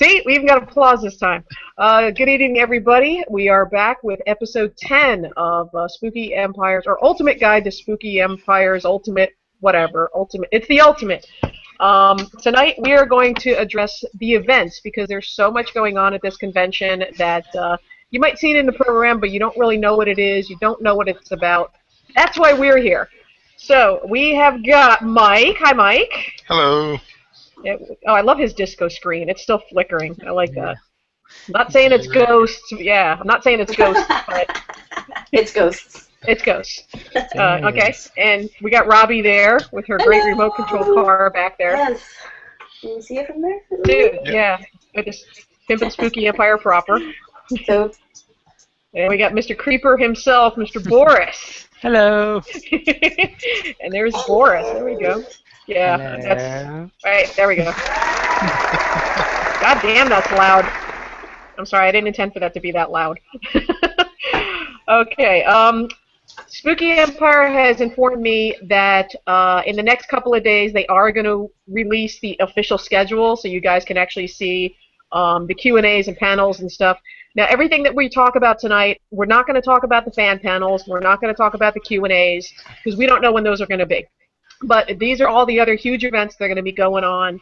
See, we even got applause this time. Good evening, everybody. We are back with episode 10 of Spooky Empires, or Ultimate Guide to Spooky Empires, Ultimate, whatever, Ultimate. It's the Ultimate. Tonight we are going to address the events because there's so much going on at this convention that you might see it in the program, but you don't really know what it is. You don't know what it's about. That's why we're here. So we have got Mike. Hi, Mike. Hello. Oh, I love his disco screen. It's still flickering. I like that. I'm not saying it's ghosts. Yeah, I'm not saying it's ghosts, but it's ghosts. It's ghosts. Okay, and we got Robby there with her great remote control car back there. Yes. Can you see it from there? Dude, yeah. With this Pimpin' Spooky Empire proper. So. And we got Mr. Creeper himself, Mr. Boris. Hello. And there's Boris. There we go. Yeah, Hello. that's right. There we go. God damn, that's loud. I'm sorry, I didn't intend for that to be that loud. Okay. Spooky Empire has informed me that in the next couple of days they are going to release the official schedule, so you guys can actually see the Q&As and panels and stuff. Now, everything that we talk about tonight, we're not going to talk about the fan panels. We're not going to talk about the Q&As because we don't know when those are going to be. But these are all the other huge events that are going to be going on.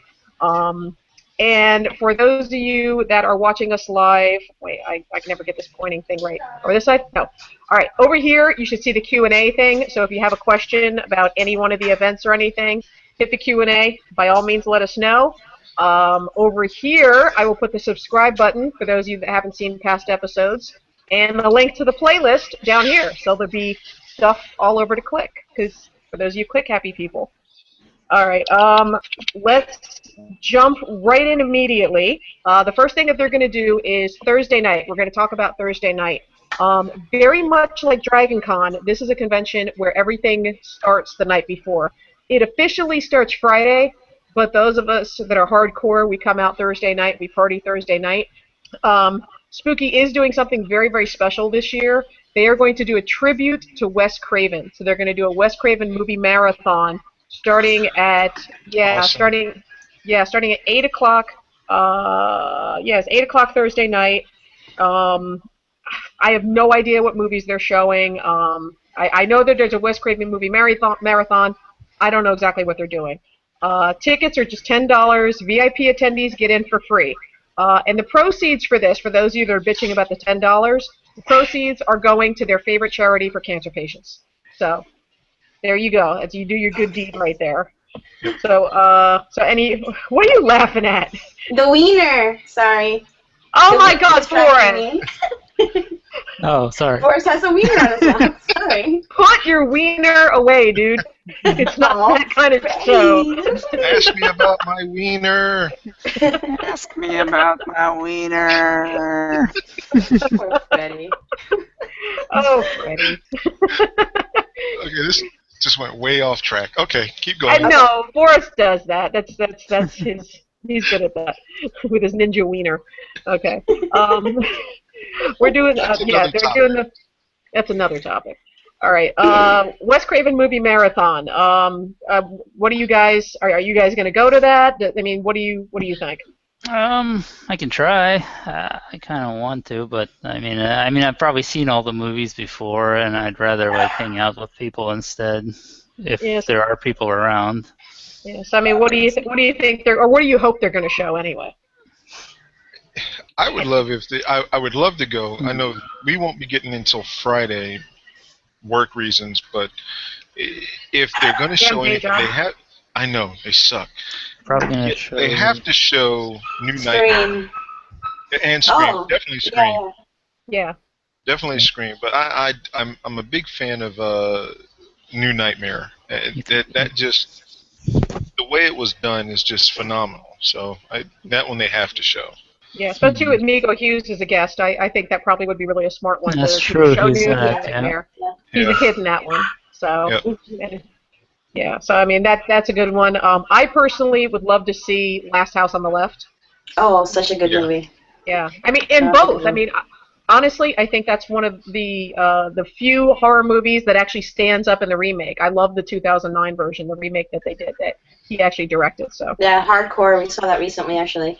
And for those of you that are watching us live, wait, I can never get this pointing thing right. Or this side? No. All right, over here you should see the Q&A thing. So if you have a question about any one of the events or anything, hit the Q&A. By all means, let us know. Over here, I will put the subscribe button for those of you that haven't seen past episodes, and a link to the playlist down here. So there'll be stuff all over to click, because for those of you click-happy people. All right, let's jump right in immediately. The first thing that they're going to do is Thursday night. We're going to talk about Thursday night. Very much like Dragon Con, this is a convention where everything starts the night before. It officially starts Friday, but those of us that are hardcore, we come out Thursday night, we party Thursday night. Spooky is doing something very, very special this year. They are going to do a tribute to Wes Craven. So they're going to do a Wes Craven movie marathon starting at, starting at 8 o'clock. It's 8 o'clock Thursday night. I have no idea what movies they're showing. I know that there's a Wes Craven movie marathon. I don't know exactly what they're doing. Tickets are just $10. VIP attendees get in for free. And the proceeds for this, for those of you that are bitching about the $10, the proceeds are going to their favorite charity for cancer patients. So there you go. As you do your good deed right there. So what are you laughing at? The wiener. Sorry. Oh my God, Boris. Oh, sorry. Boris has a wiener on his mouth. Sorry. Put your wiener away, dude. It's not that kind of show. Ask me about my wiener. Ask me about my wiener. Poor Freddie. Oh, Freddie. Okay, this just went way off track. Okay, keep going. I know, Boris does that. That's his. He's good at that with his ninja wiener. Okay. We're doing. That's another topic. All right. Wes Craven movie marathon. What do you guys? Are you guys going to go to that? I mean, what do you think? I can try. I kind of want to, but I mean, I've probably seen all the movies before, and I'd rather hang out with people instead, if there are people around. Yes. I mean, what do you think? What do you think? Or what do you hope they're going to show anyway? I would love I would love to go. I know we won't be getting until Friday, work reasons, but if they're going to show anything, I know they suck. Probably gonna show. They have to show New Nightmare and Scream. Oh, Definitely Scream. Yeah. Definitely Scream. But I'm a big fan of New Nightmare. That just the way it was done is just phenomenal. So that one they have to show. Yeah, especially with Migo Hughes as a guest, I think that probably would be really a smart one. That's to true. Show He's New Nightmare. He's a kid in that one. So. Yep. Yeah, so I mean that's a good one. I personally would love to see Last House on the Left. Oh, such a good movie. Yeah, I mean in both. I mean, honestly, I think that's one of the few horror movies that actually stands up in the remake. I love the 2009 version, the remake that they did that he actually directed. So. Yeah, hardcore. We saw that recently, actually.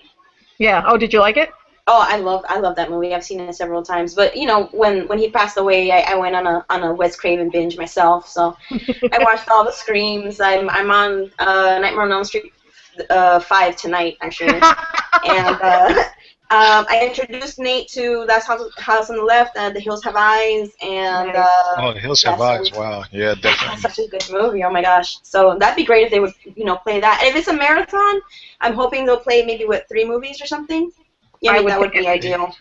Yeah. Oh, did you like it? Oh, I love that movie. I've seen it several times. But you know, when he passed away, I went on a Wes Craven binge myself. So I watched all the Screams. I'm on Nightmare on Elm Street 5 tonight actually, and I introduced Nate to That's House on the Left, The Hills Have Eyes, and The Hills Have Eyes. Wow, yeah, definitely. That's such a good movie. Oh my gosh! So that'd be great if they would play that. And if it's a marathon, I'm hoping they'll play maybe 3 movies or something. Yeah, that would be ideal.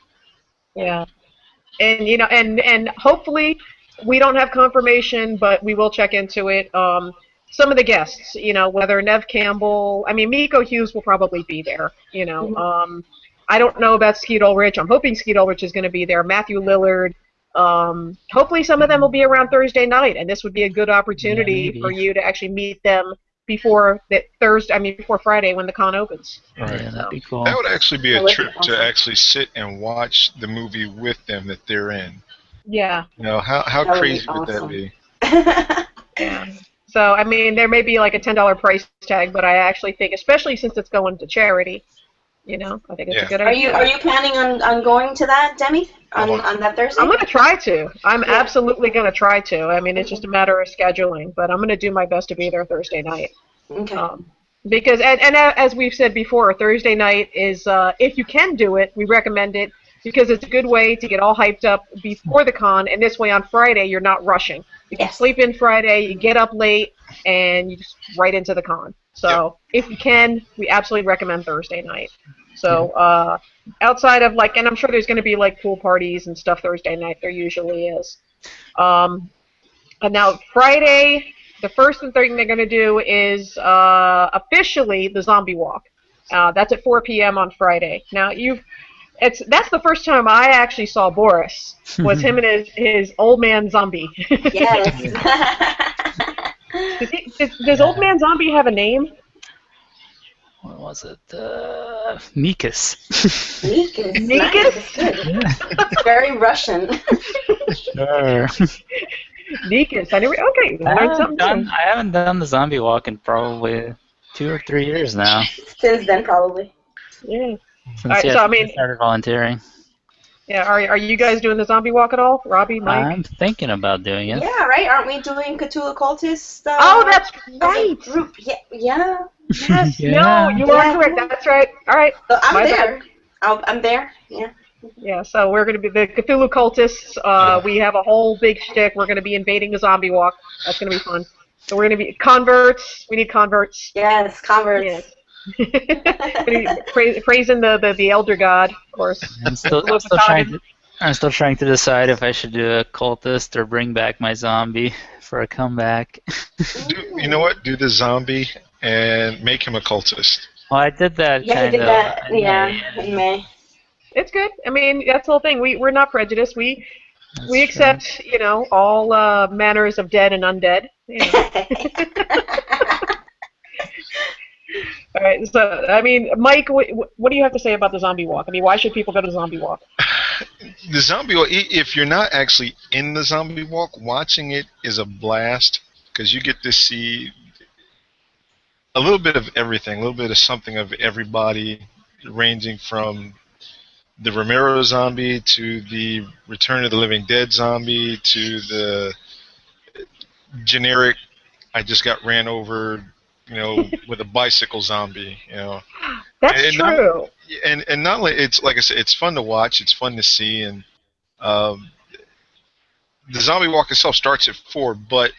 Yeah, and and hopefully we don't have confirmation, but we will check into it. Some of the guests, whether Nev Campbell, Miko Hughes will probably be there. I don't know about Skeet Ulrich. I'm hoping Skeet Ulrich is going to be there. Matthew Lillard. Hopefully some of them will be around Thursday night, and this would be a good opportunity for you to actually meet them before before Friday when the con opens. Right. Yeah, that'd be cool. That would actually be a trip to actually sit and watch the movie with them that they're in. Yeah. How crazy would that be? Yeah. So, there may be like a $10 price tag, but I actually think, especially since it's going to charity, I think it's a good idea. Are you planning on going to that, Demmie? On that Thursday? I'm going to try to. I'm absolutely going to try to. It's just a matter of scheduling, but I'm going to do my best to be there Thursday night. Okay. Because, and as we've said before, Thursday night is, if you can do it, we recommend it, because it's a good way to get all hyped up before the con, and this way on Friday you're not rushing. You can sleep in Friday, you get up late, and you just right into the con. So if you can, we absolutely recommend Thursday night. So outside of and I'm sure there's going to be pool parties and stuff Thursday night. There usually is. And now Friday, the first thing they're going to do is officially the zombie walk. That's at 4 p.m. on Friday. Now that's the first time I actually saw Boris. Was him and his old man zombie. Yes. Does old man zombie have a name? What was it? Mikas. Mikas? Nice. Very Russian. Sure. Mikas. Okay. I haven't done the zombie walk in probably 2 or 3 years now. Since then, probably. Yeah. Since I started volunteering. Yeah, are you guys doing the zombie walk at all? Robby, Mike? I'm thinking about doing it. Yeah, right? Aren't we doing Cthulhu Cultist? Oh, that's right! Group. Yeah. Yes. Yeah. No, you are correct. That's right. All right. So I'm there. I'm there. Yeah. Yeah, so we're going to be the Cthulhu Cultists. We have a whole big shtick. We're going to be invading the zombie walk. That's going to be fun. So we're going to be converts. We need converts. Yes, converts. Yes. Praising the elder god, of course. I'm still trying to decide if I should do a cultist or bring back my zombie for a comeback. You know what? Do the zombie and make him a cultist. Well, I did that. Yeah, he did that. In May. It's good. That's the whole thing. We're not prejudiced. We accept all manners of dead and undead. All right, so, Mike, what do you have to say about the zombie walk? Why should people go to the zombie walk? The zombie walk, if you're not actually in the zombie walk, watching it is a blast, because you get to see a little bit of everything, a little bit of something of everybody, ranging from the Romero zombie to the Return of the Living Dead zombie to the generic, I just got ran over, with a bicycle zombie, That's true. And not only, it's like I said, it's fun to watch, it's fun to see, and the zombie walk itself starts at 4, but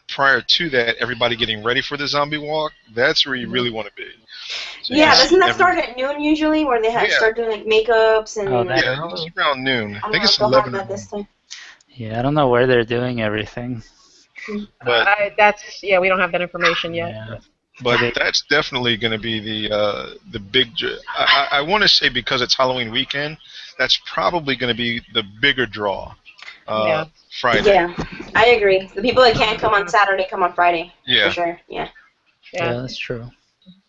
prior to that, everybody getting ready for the zombie walk, that's where you really want to be. So doesn't that start at noon usually, where they start doing makeups and? It's around noon. I think it's 11. This time. Yeah, I don't know where they're doing everything. But we don't have that information yet. Yeah. But that's definitely going to be the big. I want to say, because it's Halloween weekend, that's probably going to be the bigger draw. Friday. Yeah, I agree. The people that can't come on Saturday come on Friday. Yeah. For sure. Yeah, that's true.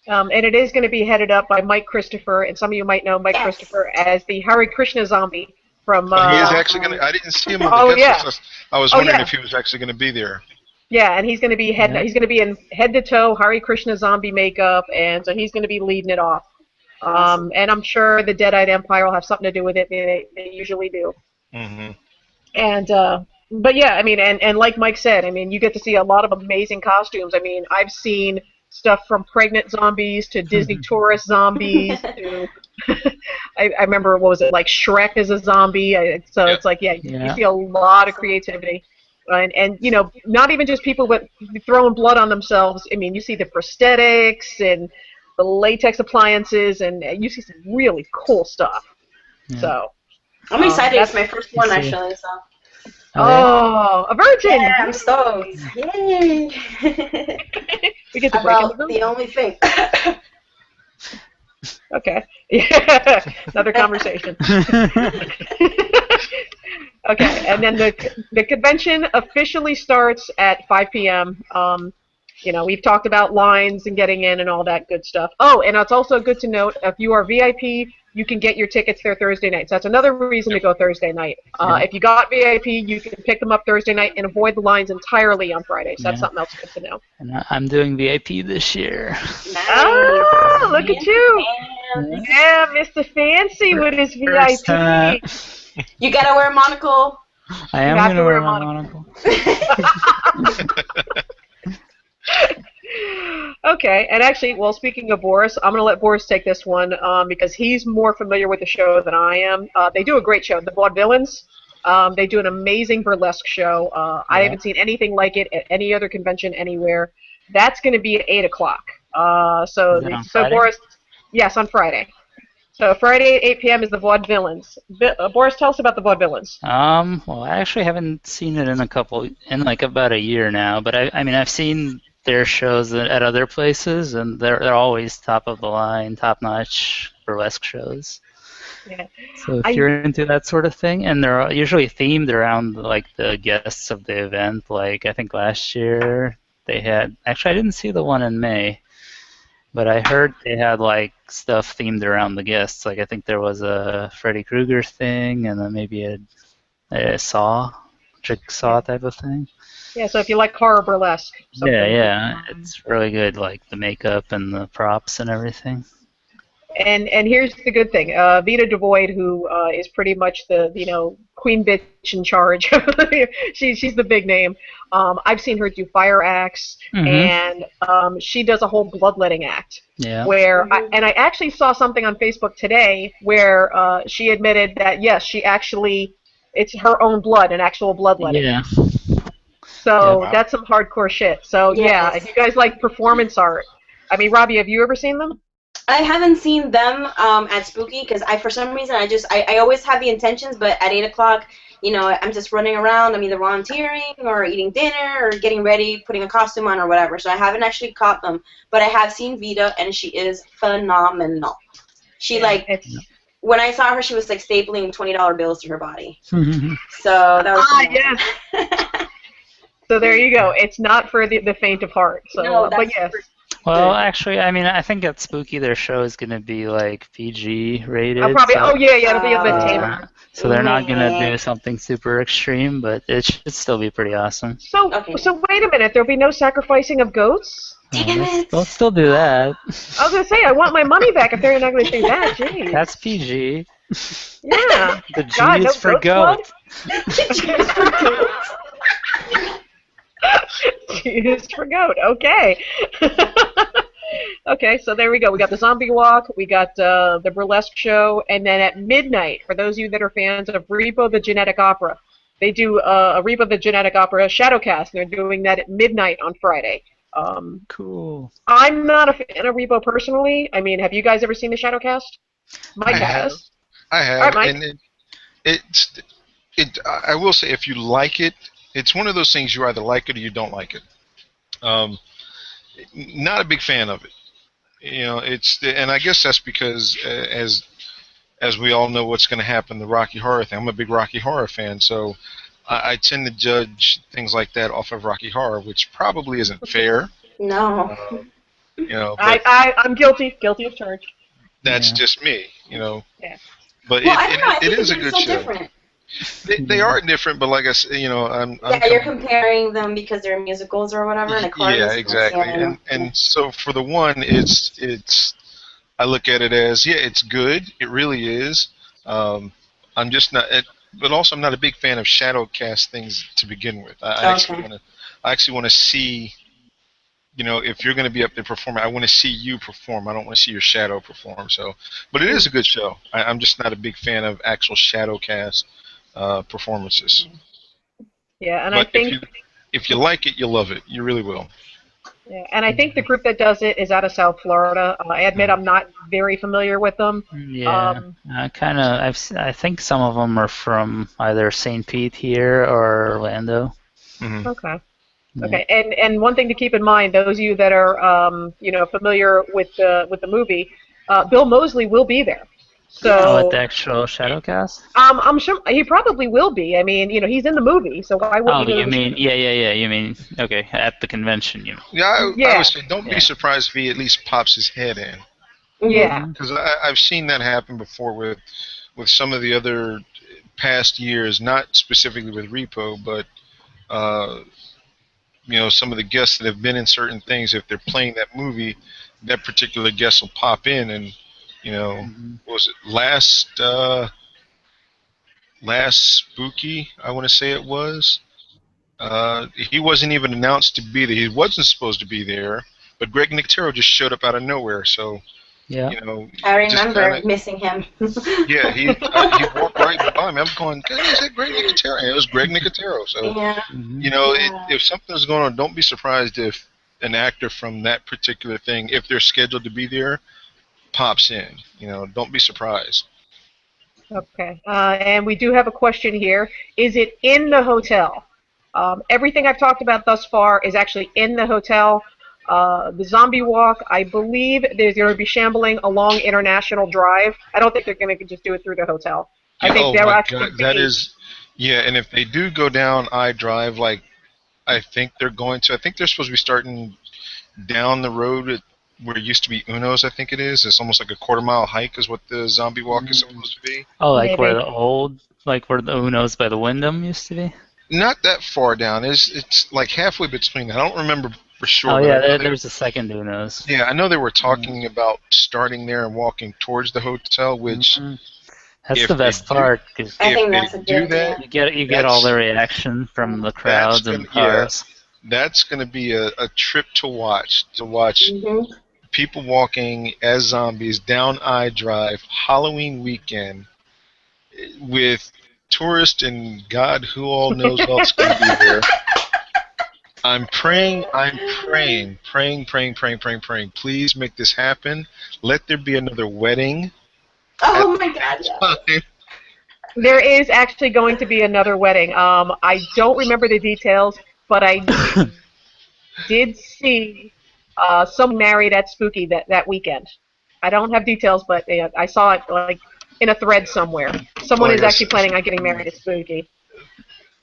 And it is going to be headed up by Mike Christopher, and some of you might know Mike Christopher as the Hare Krishna zombie from. He is actually going to. I didn't see him on the guest list. I was wondering if he was actually going to be there. Yeah, and he's going to be he's going to be in head to toe Hare Krishna zombie makeup, and so he's going to be leading it off. And I'm sure the Deadite Empire will have something to do with it. They usually do. Mm-hmm. And but yeah, I mean, and like Mike said, I mean, you get to see a lot of amazing costumes. I mean, I've seen stuff from pregnant zombies to Disney tourist zombies to I remember, what was it, like Shrek is a zombie. So it's like, yeah, you see a lot of creativity. And you know, not even just people but throwing blood on themselves. I mean, you see the prosthetics and the latex appliances, and you see some really cool stuff. Yeah. So I'm excited. It's my first one, actually. So. Oh, a virgin! Yeah, I'm stoked. Yay! We get to break about the only thing. Okay. Yeah. Another conversation. Okay, and then the convention officially starts at 5 p.m. You know, we've talked about lines and getting in and all that good stuff. Oh, and it's also good to note, if you are VIP, you can get your tickets there Thursday night. So that's another reason to go Thursday night. If you got VIP, you can pick them up Thursday night and avoid the lines entirely on Friday. So that's something else good to know. And I'm doing VIP this year. Nice. Oh, look at you. Yeah, Mr. Fancy with his VIP. You gotta wear a monocle. I am gonna wear my monocle. Okay, and actually, well, speaking of Boris, I'm going to let Boris take this one because he's more familiar with the show than I am. They do a great show, the Vaudevillains. They do an amazing burlesque show. I haven't seen anything like it at any other convention anywhere. That's going to be at 8 o'clock. So Boris, yes, on Friday. So Friday at 8 p.m. is the Vaudevillains. Boris, tell us about the Vaudevillains. Well, I actually haven't seen it in like about a year now, but I mean, I've seen their shows at other places, and they're always top of the line, top notch burlesque shows. Yeah. So if you're into that sort of thing, and they're usually themed around like the guests of the event. Like I think last year they had, actually I didn't see the one in May, but I heard they had like stuff themed around the guests. Like I think there was a Freddy Krueger thing, and then maybe a jigsaw type of thing. Yeah, so if you like horror burlesque. Yeah, it's really good, like the makeup and the props and everything. And here's the good thing, Vita Devoid, who is pretty much the queen bitch in charge. she's the big name. I've seen her do fire acts, and she does a whole bloodletting act. Yeah. Where I actually saw something on Facebook today where she admitted that yes, it's her own blood, an actual bloodletting. Yeah. So that's some hardcore shit. So yeah, if you guys like performance art, I mean, Robby, have you ever seen them? I haven't seen them at Spooky because for some reason I always have the intentions, but at 8 o'clock, I'm just running around. I'm either volunteering or eating dinner or getting ready, putting a costume on or whatever. So I haven't actually caught them, but I have seen Vita, and she is phenomenal. She when I saw her, she was like stapling $20 bills to her body. So that was yes. So there you go. It's not for the faint of heart. So, no, but yes. Well, actually, I mean, I think at Spooky their show is going to be like PG rated. It'll be a bit tamer. So they're not going to do something super extreme, but it should still be pretty awesome. So wait a minute. There'll be no sacrificing of goats? Damn it! They'll still do that. I was going to say, I want my money back if they're not going to do that. Jeez. That's PG. Yeah. The G is for goat. Used for goat. Okay. Okay, so there we go. We got the zombie walk, we got the burlesque show, and then at midnight, for those of you that are fans of Repo the Genetic Opera, they do a Repo the Genetic Opera Shadowcast, and they're doing that at midnight on Friday. Cool. I'm not a fan of Repo personally. I mean, have you guys ever seen the Shadowcast? Mike has. I have. All right, Mike. And I will say, if you like it, it's one of those things you either like it or you don't like it. Not a big fan of it. And I guess that's because as we all know what's going to happen, the Rocky Horror thing. I'm a big Rocky Horror fan, so I tend to judge things like that off of Rocky Horror, which probably isn't fair. No. But I'm guilty of charge. That's just me, Yeah. But it is a good show. Different. They are different, but like I said, you're comparing them because they're musicals or whatever. And yeah, exactly. And so for the one, I look at it as, yeah, it's good. It really is. I'm just not, but also I'm not a big fan of shadow cast things to begin with. I actually want to see, if you're going to be up there performing, I want to see you perform. I don't want to see your shadow perform. So, but it is a good show. I'm just not a big fan of actual shadow cast performances. Yeah, and but I think if you like it, you'll love it. You really will. Yeah, and I think the group that does it is out of South Florida. I admit I'm not very familiar with them. Yeah, I think some of them are from either St. Pete here or Orlando. Mm-hmm. Okay. Yeah. Okay, and one thing to keep in mind, those of you that are familiar with the movie, Bill Moseley will be there. So at the actual Shadowcast? I'm sure he probably will be. I mean, he's in the movie, so why wouldn't he? You mean you mean okay, at the convention, you mean? Yeah, I would say don't be surprised if he at least pops his head in. Yeah. Because I've seen that happen before with some of the other past years, not specifically with Repo, but some of the guests that have been in certain things. If they're playing that movie, that particular guest will pop in, and what was it last Spooky? I want to say it was. He wasn't even announced to be there. He wasn't supposed to be there, but Greg Nicotero just showed up out of nowhere. So, yeah, I remember missing him. Yeah, he walked right by me. I'm going, is that Greg Nicotero? And it was Greg Nicotero. So, if something's going on, don't be surprised if an actor from that particular thing, if they're scheduled to be there, pops in. Don't be surprised. Okay, and we do have a question here. Is it in the hotel? Everything I've talked about thus far is actually in the hotel. The zombie walk, I believe there's going to be shambling along International Drive. I don't think they're going to just do it through the hotel. I think they're actually that is, and if they do go down I Drive, I think they're going to, I think they're supposed to be starting down the road where it used to be Uno's, I think it is. It's almost like a quarter-mile hike is what the zombie walk is supposed to be. Oh, where the Uno's by the Wyndham used to be? Not that far down. It's like halfway between. I don't remember for sure. Oh yeah, there's a second Uno's. Yeah, I know they were talking about starting there and walking towards the hotel, which that's the best part. Cause I think that's a good idea. You get all the reaction from the crowds and the cars. Yeah, that's going to be a trip to watch. People walking as zombies down I Drive Halloween weekend with tourists and God who all knows else going to be there. I'm praying. Please make this happen. Let there be another wedding. Oh my God! Yeah. There is actually going to be another wedding. I don't remember the details, but I did see someone married at Spooky that weekend. I don't have details, but I saw it in a thread somewhere. Someone is actually planning on getting married at Spooky.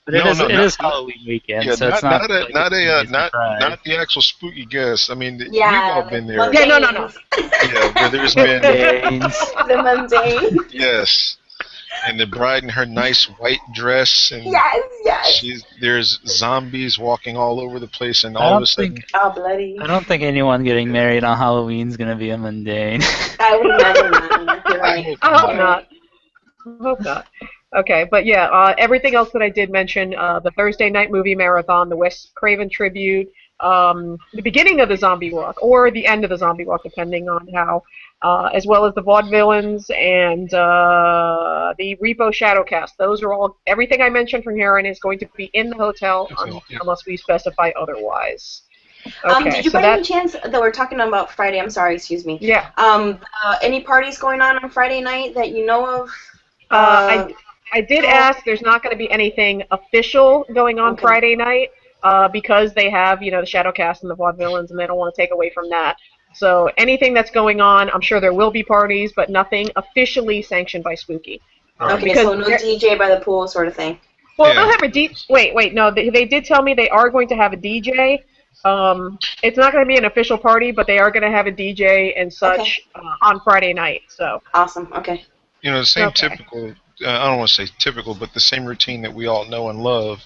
But it is Halloween weekend, so it's not the actual Spooky guest. I mean, you've all been there. Yeah, no. Yeah, where there's been the mundane. Yes, and the bride in her nice white dress, and there's zombies walking all over the place, and all of a sudden, bloody. I don't think anyone getting married on Halloween is gonna be a mundane. I would imagine not. You're right. I hope not. I hope not. Okay, but yeah, everything else that I did mention, the Thursday night movie marathon, the Wes Craven tribute, the beginning of the zombie walk, or the end of the zombie walk, depending on how, as well as the vaudevillains and the Repo Shadowcast. Those are all, everything I mentioned from here on is going to be in the hotel unless we specify otherwise. Okay, did you by any chance, that we're talking about Friday, I'm sorry, excuse me. Yeah. Any parties going on Friday night that you know of? I did ask. There's not going to be anything official going on Friday night because they have, the Shadowcast and the Vaudevillains, and they don't want to take away from that. So anything that's going on, I'm sure there will be parties, but nothing officially sanctioned by Spooky. Okay, so no DJ by the pool sort of thing. Well, they'll have a DJ. Wait, no, they did tell me they are going to have a DJ. It's not going to be an official party, but they are going to have a DJ and such on Friday night. So awesome. Okay. The same typical. I don't want to say typical, but the same routine that we all know and love,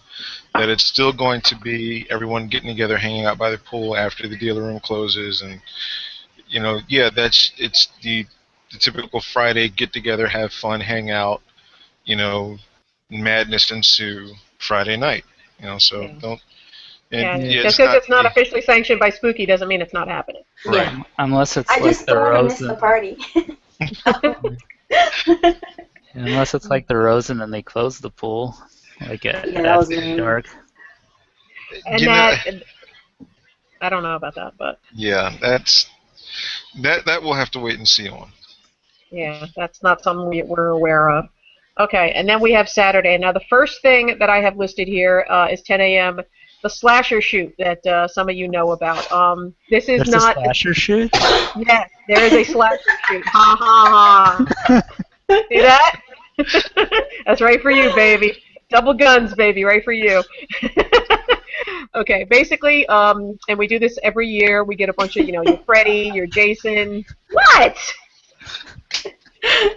that it's still going to be everyone getting together, hanging out by the pool after the dealer room closes, and it's the the typical Friday get together, have fun, hang out, you know, madness ensue Friday night. You know, so don't. And yeah, just because it's not officially sanctioned by Spooky doesn't mean it's not happening. Right. Yeah. Unless it's I like just the don't want to Rose. miss the party. Unless it's like the Rose and then they close the pool, like after dark. And that, I don't know about that, but yeah, that we'll have to wait and see on. Yeah, that's not something we're aware of. Okay, and then we have Saturday. Now, the first thing that I have listed here is 10 a.m. The slasher shoot that some of you know about. This is There's not a slasher shoot. Yes, there is a slasher shoot. Ha ha ha! See that? That's right for you, baby. Double guns, baby, right for you. Okay, basically, and we do this every year. We get a bunch of, your Freddy, your Jason. What?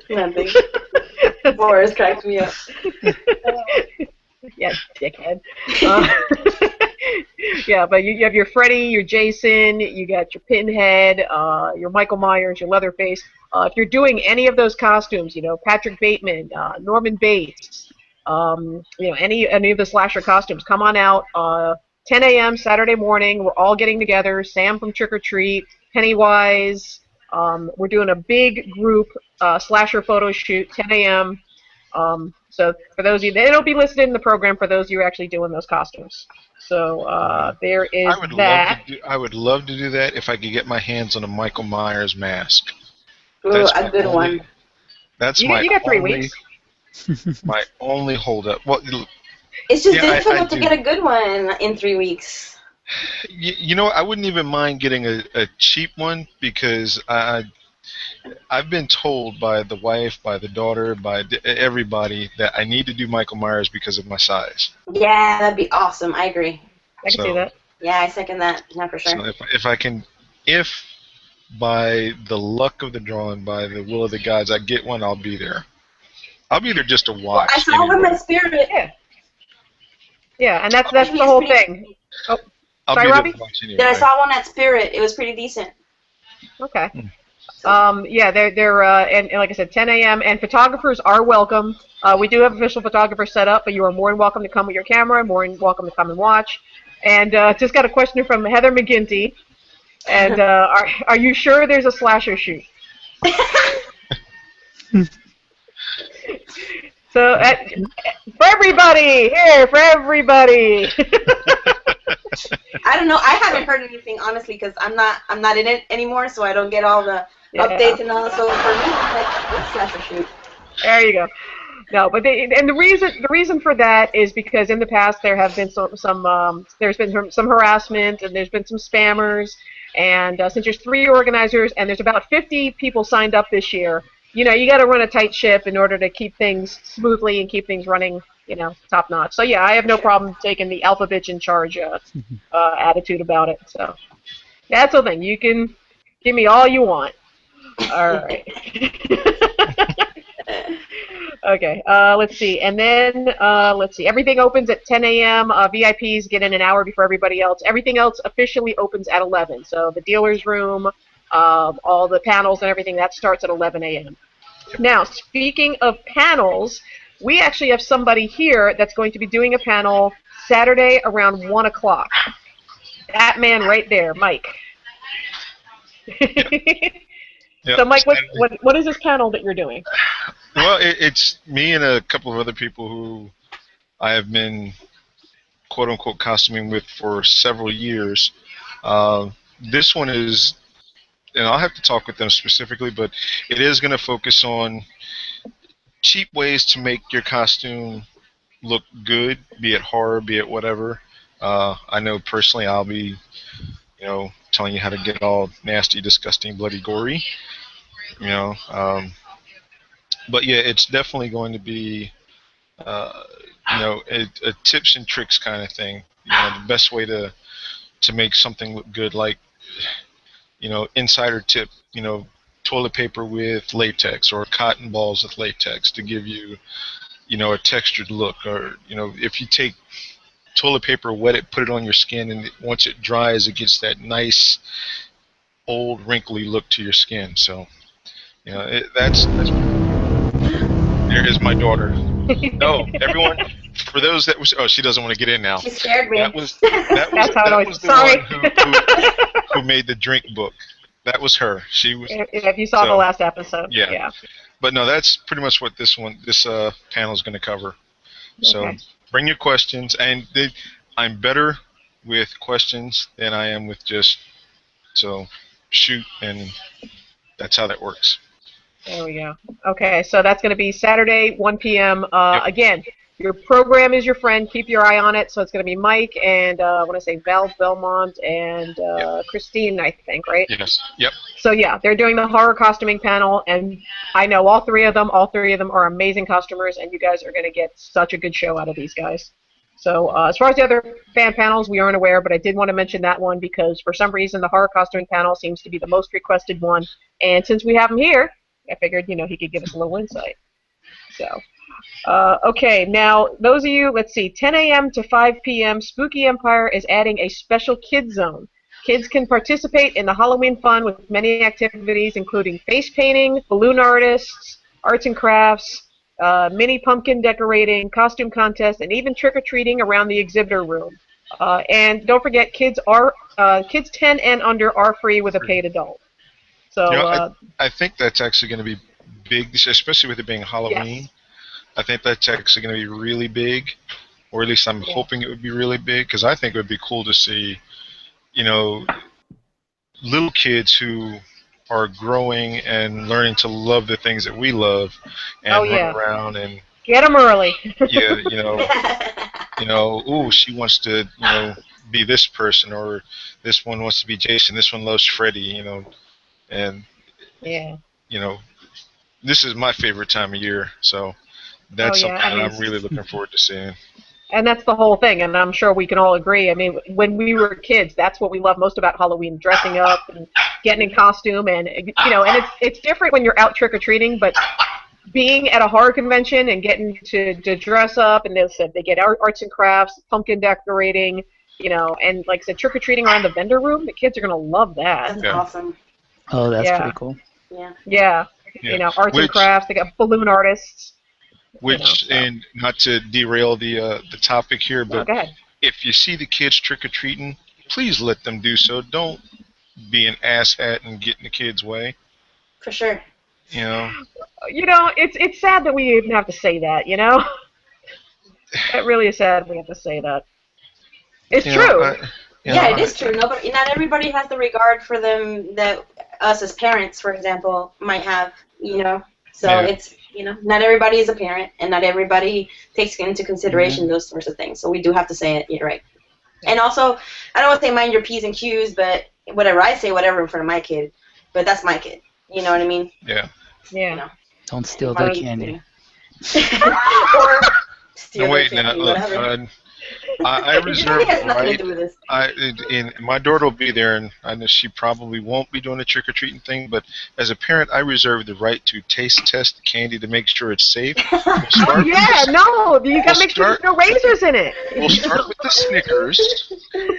Nothing. Boris cracks me up. Yeah, dickhead. Yeah, but you have your Freddy, your Jason, you got your Pinhead, your Michael Myers, your Leatherface. If you're doing any of those costumes, Patrick Bateman, Norman Bates, any of the slasher costumes, come on out. 10 a.m. Saturday morning, we're all getting together. Sam from Trick or Treat, Pennywise. We're doing a big group slasher photo shoot, 10 a.m. So for those of you, it'll be listed in the program for those of you actually doing those costumes. So there is that. I would love to do that if I could get my hands on a Michael Myers mask. Ooh, that's a good one. That's you got 3 weeks. My only holdup. Well, it's just difficult to get a good one in 3 weeks. I wouldn't even mind getting a cheap one because I've been told by the wife, by the daughter, by everybody that I need to do Michael Myers because of my size. Yeah, that'd be awesome. I agree. I can see that. Yeah, I second that. Not for sure. So if by the luck of the draw and by the will of the gods I get one, I'll be there. I'll be there just to watch. Well, I saw one at Spirit. Yeah, and that's the whole thing. Oh, sorry, Robby? Anyway. I saw one at Spirit. It was pretty decent. Okay. Yeah, they're and like I said, 10 a.m. and photographers are welcome. We do have official photographers set up, but you are more than welcome to come with your camera, more than welcome to come and watch. And just got a question from Heather McGinty. And are you sure there's a slasher shoot? So for everybody here, for everybody. I don't know. I haven't heard anything honestly because I'm not in it anymore, so I don't get all the updates and all. So for me, it's like slasher shoot. There you go. No, but the reason for that is because in the past there have been there's been some harassment and there's been some spammers, and since there's 3 organizers and there's about 50 people signed up this year, you got to run a tight ship in order to keep things smoothly and keep things running, top notch. So yeah, I have no problem taking the alpha bitch in charge attitude about it. So that's the thing. You can give me all you want. All right. Okay, let's see. And then, let's see. Everything opens at 10 a.m. VIPs get in an hour before everybody else. Everything else officially opens at 11. So the dealer's room, all the panels and everything, that starts at 11 a.m. Now, speaking of panels, we actually have somebody here that's going to be doing a panel Saturday around 1 o'clock. That man right there, Mike. Yep. So, Mike, what is this panel that you're doing? Well, it's me and a couple of other people who I have been, quote-unquote, costuming with for several years. This one is, and I'll have to talk with them specifically, but it is going to focus on cheap ways to make your costume look good, be it horror, be it whatever. I know personally I'll be, telling you how to get all nasty, disgusting, bloody, gory. But yeah, it's definitely going to be, a tips and tricks kind of thing. The best way to make something look good, like, insider tip, toilet paper with latex or cotton balls with latex to give you, a textured look. Or, if you take toilet paper, wet it, put it on your skin, and once it dries, it gets that nice, old, wrinkly look to your skin. So, You know, that's. There is my daughter. No, everyone. For those that was, she doesn't want to get in now. She scared me. That was the one who made the drink book. That was her. She was. If you saw the last episode. Yeah. But no, that's pretty much what this panel is going to cover. So bring your questions, and I'm better with questions than I am with just shoot, and that's how that works. There we go. Okay, so that's going to be Saturday, 1 p.m. Again, your program is your friend. Keep your eye on it. So it's going to be Mike and I want to say Val Belmont and Christine, I think, right? Yes. Yep. So yeah, they're doing the horror costuming panel, and I know all three of them. All three of them are amazing costumers, and you guys are going to get such a good show out of these guys. So as far as the other fan panels, we aren't aware, but I did want to mention that one because for some reason the horror costuming panel seems to be the most requested one, and since we have him here, I figured, he could give us a little insight. So, okay, now, those of you, let's see, 10 a.m. to 5 p.m., Spooky Empire is adding a special kids zone. Kids can participate in the Halloween fun with many activities, including face painting, balloon artists, arts and crafts, mini pumpkin decorating, costume contests, and even trick-or-treating around the exhibitor room. And don't forget, kids 10 and under are free with a paid adult. So, I think that's actually going to be big, especially with it being Halloween. Yes. I think that's actually going to be really big, or at least I'm hoping it would be really big, because I think it would be cool to see, little kids who are growing and learning to love the things that we love, and run around and get them early. Ooh, she wants to, be this person, or this one wants to be Jason. This one loves Freddy, And this is my favorite time of year, so that's something that I'm really looking forward to seeing. And that's the whole thing, and I'm sure we can all agree. I mean, when we were kids, that's what we loved most about Halloween: dressing up and getting in costume, and and it's different when you're out trick or treating, but being at a horror convention and getting to dress up, and they get arts and crafts, pumpkin decorating, and like I said, trick or treating around the vendor room. The kids are gonna love that. That's awesome. Oh, that's pretty cool. Yeah. Arts and crafts. They got balloon artists. And not to derail the topic here, but if you see the kids trick-or-treating, please let them do so. Don't be an asshat and get in the kids' way. For sure. It's sad that we even have to say that, It really is sad we have to say that. It's true. It is true. Not everybody has the regard for them that us as parents, for example, might have, So it's, not everybody is a parent, and not everybody takes into consideration those sorts of things. So we do have to say it. You're right. And also, I don't want to say mind your P's and Q's, but whatever I say, whatever in front of my kid, but that's my kid. You know what I mean? Yeah. Yeah. Don't steal their candy. Or steal their candy, whatever. I reserve the right. And my daughter will be there, and I know she probably won't be doing the trick or treating thing. But as a parent, I reserve the right to taste test the candy to make sure it's safe. You gotta make sure there's no razors in it. We'll start with the Snickers.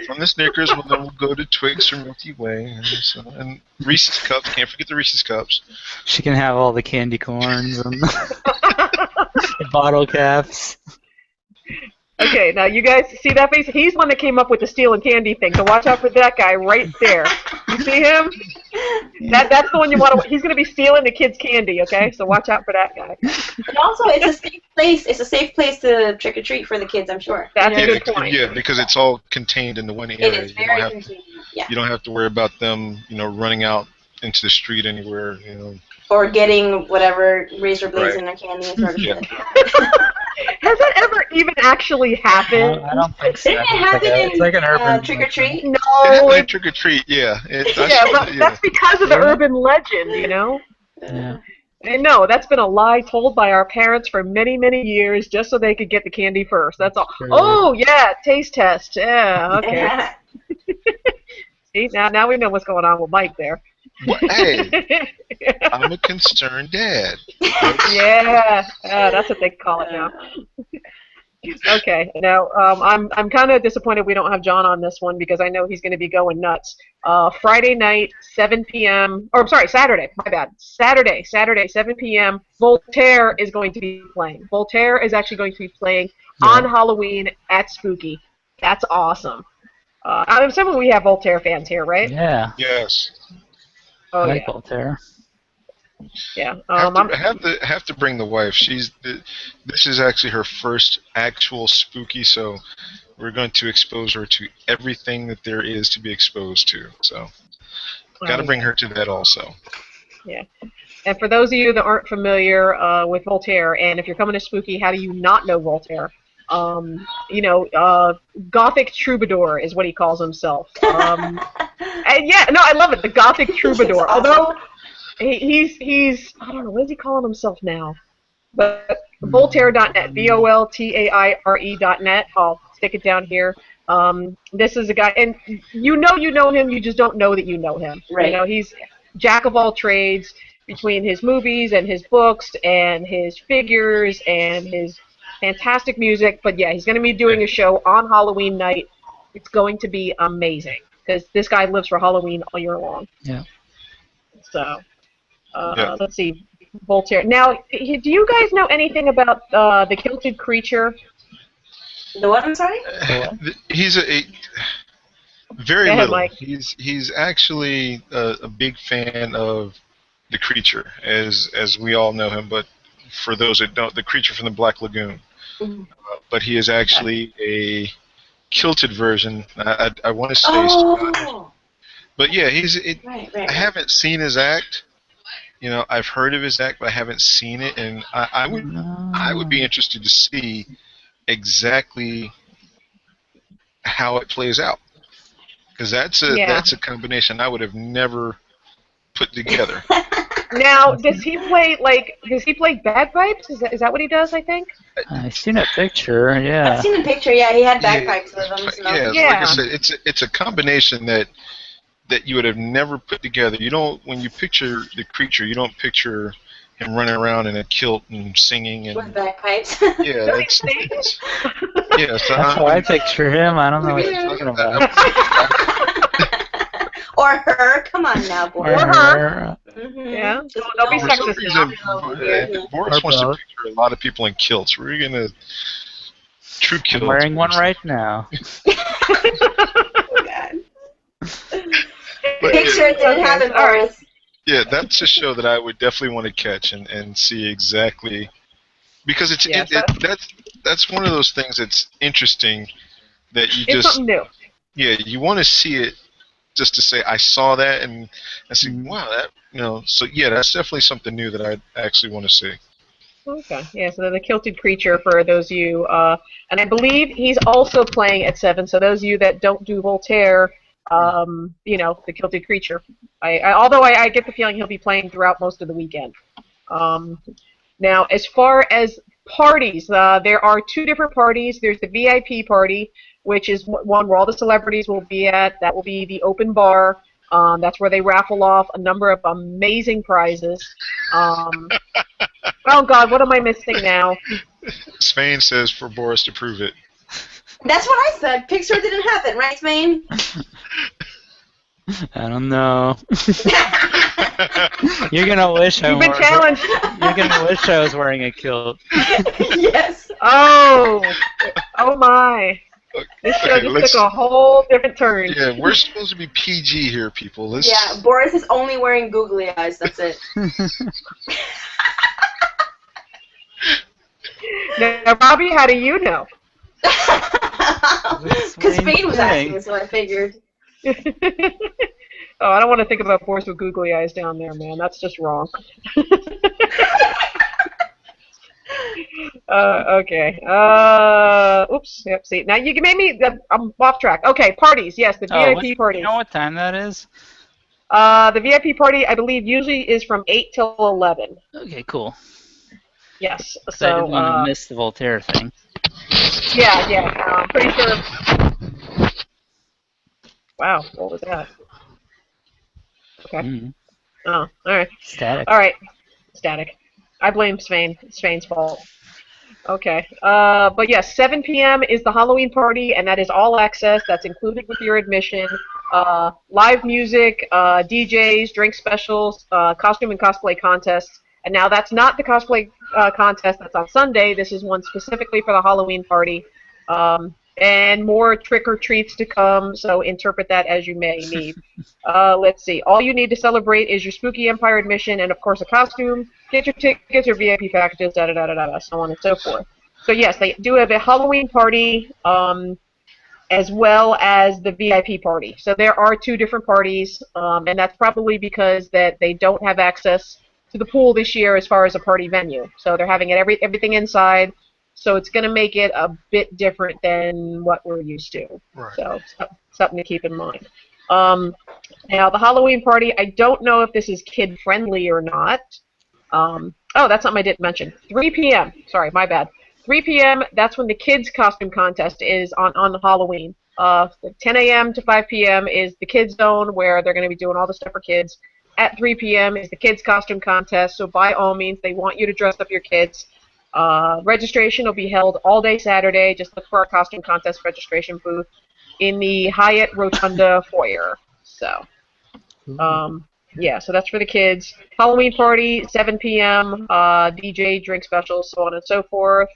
From the Snickers, then we'll go to Twix or Milky Way, and Reese's Cups. Can't forget the Reese's Cups. She can have all the candy corns and the bottle caps. Okay, now you guys see that face? He's one that came up with the stealing candy thing, so watch out for that guy right there. You see him? That's the one you want to. He's going to be stealing the kids' candy, okay? So watch out for that guy. And also, it's a safe place. It's a safe place to trick or treat for the kids, I'm sure. That's a good point. Yeah, because it's all contained in the one area. It is very contained. You don't have to worry about them, running out into the street anywhere, Or getting whatever razor blades in their candy and sort of shit. Has that ever even actually happened? I don't think so. Didn't it happen it's like an urban trick or treat? No. It trick or treat, yeah. That's because of the urban legend, Yeah. And no, that's been a lie told by our parents for many, many years, just so they could get the candy first. That's all. Sure. Oh yeah, taste test. Yeah, okay. See, now we know what's going on with Mike there. Hey, I'm a concerned dad. Yeah, that's what they call it now. Okay. Now, I'm kind of disappointed we don't have John on this one because I know he's going to be going nuts. Friday night, 7 p.m. Or I'm sorry, Saturday. My bad. Saturday, 7 p.m. Voltaire is going to be playing. Voltaire is actually going to be playing on Halloween at Spooky. That's awesome. I'm assuming we have Voltaire fans here, right? Yeah. Yes. Oh, I like yeah. Voltaire. Yeah. Have to bring the wife. This is actually her first actual spooky, so we're going to expose her to everything that there is to be exposed to. So, got to bring her to that also. Yeah. And for those of you that aren't familiar with Voltaire, and if you're coming to Spooky, how do you not know Voltaire? Gothic troubadour is what he calls himself. And yeah, no, I love it. The Gothic troubadour. Awesome. Although he's I don't know, what is he calling himself now? But Voltaire.net, VOLTAIRE.net. I'll stick it down here. This is a guy, and you know him, you just don't know that you know him. Right. You know, he's jack of all trades between his movies and his books and his figures and his fantastic music. But yeah, he's going to be doing a show on Halloween night. It's going to be amazing because this guy lives for Halloween all year long. Yeah. So, let's see. Voltaire. Now, do you guys know anything about the Kilted Creature? The what? I'm sorry. He's a very Go ahead, little. Mike. He's actually a big fan of the Creature, as we all know him. But for those that don't, the Creature from the Black Lagoon. Mm-hmm. But he is actually a kilted version. I want to say. Oh. But yeah, Right. I haven't seen his act. You know, I've heard of his act, but I haven't seen it, and I would be interested to see exactly how it plays out, because that's a combination I would have never put together. Now, does he play bagpipes? Is that what he does? I think. I've seen a picture. Yeah. I've seen a picture. Yeah, he had bagpipes with him. So. Yeah, like I said, it's a combination that you would have never put together. You don't, when you picture the Creature, you don't picture him running around in a kilt and singing and with bagpipes. Yeah, that's how I picture him. I don't know what you're talking about. Or her. Come on now, boy. Or her. Mm-hmm. Yeah. Don't be For some sexist. reason, Boris wants to picture a lot of people in kilts. We're gonna true kilts. I'm wearing one right now. Oh, God. But, Picture it didn't happen, Boris. Yeah, that's a show that I would definitely want to catch and see exactly, because that's one of those things that's interesting that you it's something new. Yeah, you want to see it just to say I saw that and see, wow, that so yeah, that's definitely something new that I actually want to see. Okay, yeah, so the Kilted Creature for those of you, and I believe he's also playing at 7, so those of you that don't do Voltaire, the Kilted Creature. Although I get the feeling he'll be playing throughout most of the weekend. Now, as far as parties, there are 2 different parties. There's the VIP party, which is one where all the celebrities will be at. That will be the open bar. That's where they raffle off a number of amazing prizes. Oh, God, what am I missing now? Spain says for Boris to prove it. That's what I said. Picture it didn't happen, right, Spain? I don't know. You're gonna wish You've been challenged. You're gonna wish I was wearing a kilt. Yes. Oh my. This show just took a whole different turn. Yeah, we're supposed to be PG here, people. Yeah, Boris is only wearing googly eyes. That's it. Now, Robby, how do you know? Because Spain was asking, so I figured. Oh, I don't want to think about Boris with googly eyes down there, man. That's just wrong. Okay. Oops. Yep. See, now you made me. I'm off track. Okay. Parties. Yes, the VIP parties. You know what time that is? The VIP party, I believe, usually is from 8 till 11. Okay. Cool. Yes. So I didn't want to miss the Voltaire thing. Yeah. I'm pretty sure. Wow. What was that? Okay. Mm-hmm. Oh, all right. Static. All right. Static. I blame Spain. It's Spain's fault. Okay. But yes, 7 p.m. is the Halloween party, and that is all access. That's included with your admission. Live music, DJs, drink specials, costume and cosplay contests. And now that's not the cosplay contest that's on Sunday. This is one specifically for the Halloween party. And more trick or treats to come, so interpret that as you may need. Let's see. All you need to celebrate is your Spooky Empire admission and, of course, a costume. Get your tickets or VIP packages, so on and so forth. So, yes, they do have a Halloween party as well as the VIP party. So there are two different parties, and that's probably because that they don't have access to the pool this year as far as a party venue. So they're having everything inside. So it's going to make it a bit different than what we're used to. Right. So something to keep in mind. Now, the Halloween party, I don't know if this is kid-friendly or not. Oh, that's something I didn't mention. 3 p.m. Sorry, my bad. 3 p.m., that's when the kids' costume contest is on Halloween. 10 a.m. to 5 p.m. is the kids' zone, where they're going to be doing all the stuff for kids. At 3 p.m. is the kids' costume contest, so by all means, they want you to dress up your kids. Registration will be held all day Saturday. Just look for our costume contest registration booth in the Hyatt Rotunda foyer. So, yeah, so that's for the kids. Halloween party, 7 p.m., DJ, drink specials, so on and so forth.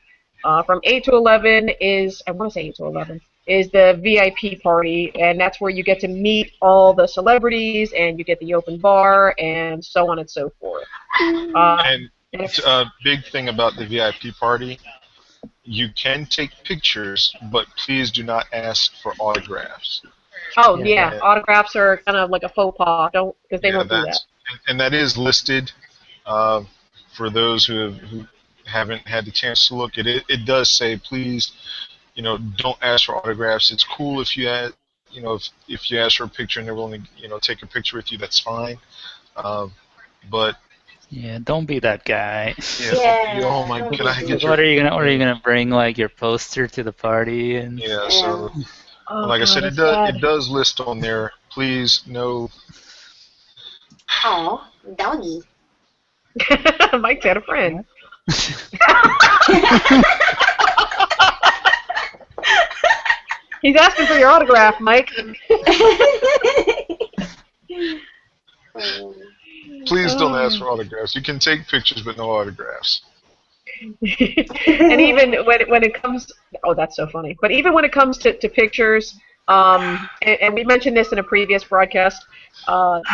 From 8 to 11 is, I want to say 8 to 11, is the VIP party, and that's where you get to meet all the celebrities, and you get the open bar, and so on and so forth. And a big thing about the VIP party, you can take pictures, but please do not ask for autographs. Oh, yeah. Autographs are kind of like a faux pas, because they won't do that. And that is listed for those who haven't had the chance to look at it. It does say, please, don't ask for autographs. It's cool if you ask, if you ask for a picture and they're willing to, take a picture with you, that's fine. But yeah, don't be that guy. Yeah. Oh my! Can I get What are you gonna bring, like, your poster to the party? And yeah. So, like I said, it does list on there. Please, no. Oh, doggy. Mike's had a friend. He's asking for your autograph, Mike. Please don't ask for autographs. You can take pictures, but no autographs. And even when it comes, oh, that's so funny. But even when it comes to pictures, and we mentioned this in a previous broadcast,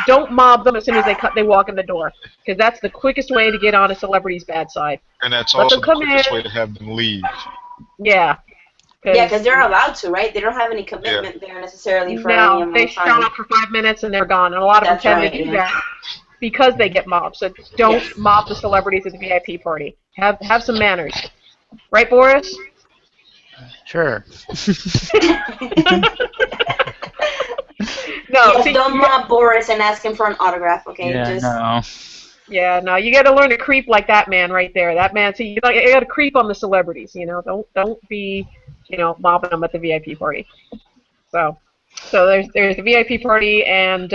don't mob them as soon as they walk in the door, because that's the quickest way to get on a celebrity's bad side. And that's also the quickest way to have them leave. Yeah. Yeah, because they're allowed to, right? They don't have any commitment there necessarily for any amount of time. They show up for 5 minutes and they're gone, and a lot of them tend to do that because they get mobbed. So don't mob the celebrities at the VIP party. Have some manners, right, Boris? Sure. No, don't mob Boris and ask him for an autograph, okay? Yeah, no. Yeah, no, you got to learn to creep like that man right there. That man, see, you got to creep on the celebrities. Don't be, mobbing them at the VIP party. So there's the VIP party, and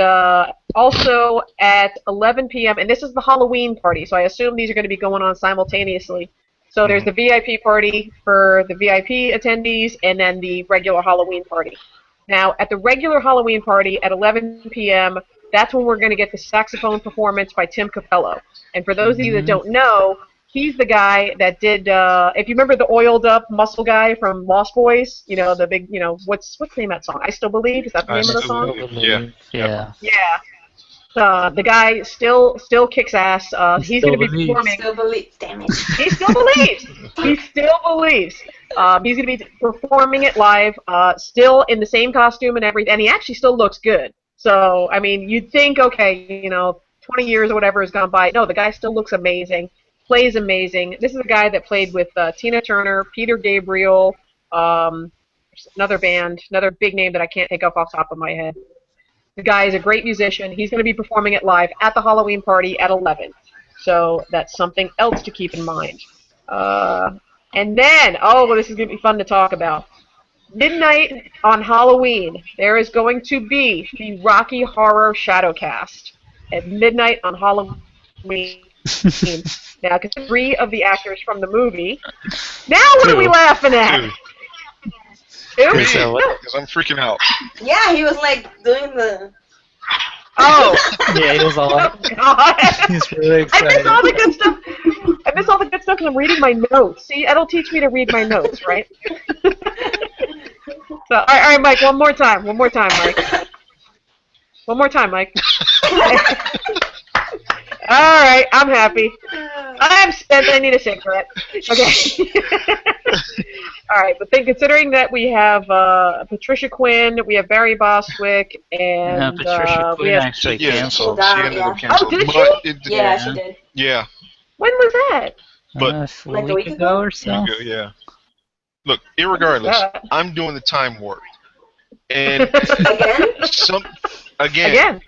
also at 11 p.m. and this is the Halloween party. So I assume these are going to be going on simultaneously. So there's the VIP party for the VIP attendees, and then the regular Halloween party. Now, at the regular Halloween party at 11 p.m., that's when we're going to get the saxophone performance by Tim Capello. And for those of you that don't know, he's the guy that did, if you remember the oiled up muscle guy from Lost Boys, the big, what's the name of that song? I Still Believe? Is that the name of the song? Yeah. The guy still kicks ass. He's going to be performing. Still believes. Damn it. He still believes. He still believes. He's going to be performing it live, still in the same costume and everything, and he actually still looks good. So, I mean, you'd think, okay, 20 years or whatever has gone by. No, the guy still looks amazing, plays amazing. This is a guy that played with Tina Turner, Peter Gabriel, another big name that I can't think of off the top of my head. The guy is a great musician. He's going to be performing it live at the Halloween party at 11. So that's something else to keep in mind. And then, this is going to be fun to talk about. Midnight on Halloween, there is going to be the Rocky Horror Shadowcast at midnight on Halloween. Now, because 3 of the actors from the movie. Now, what are we laughing at? 2. Because I'm freaking out. Yeah, he was like doing the. Oh. Yeah, he was all like, oh, God. He's really excited. I miss all the good stuff. I miss all the good stuff because I'm reading my notes. See, it'll teach me to read my notes, right? So, all right, Mike, one more time, Mike. One more time, Mike. All right, I'm happy. I'm spent. I need a cigarette. Okay. All right, but then considering that we have Patricia Quinn, we have Barry Bostwick, and Patricia Quinn we have actually canceled. She ended up canceling. Oh, did she? Yeah, she did. Yeah. When was that? A week ago or so. Yeah. Look, irregardless, I'm doing the time warp. And again.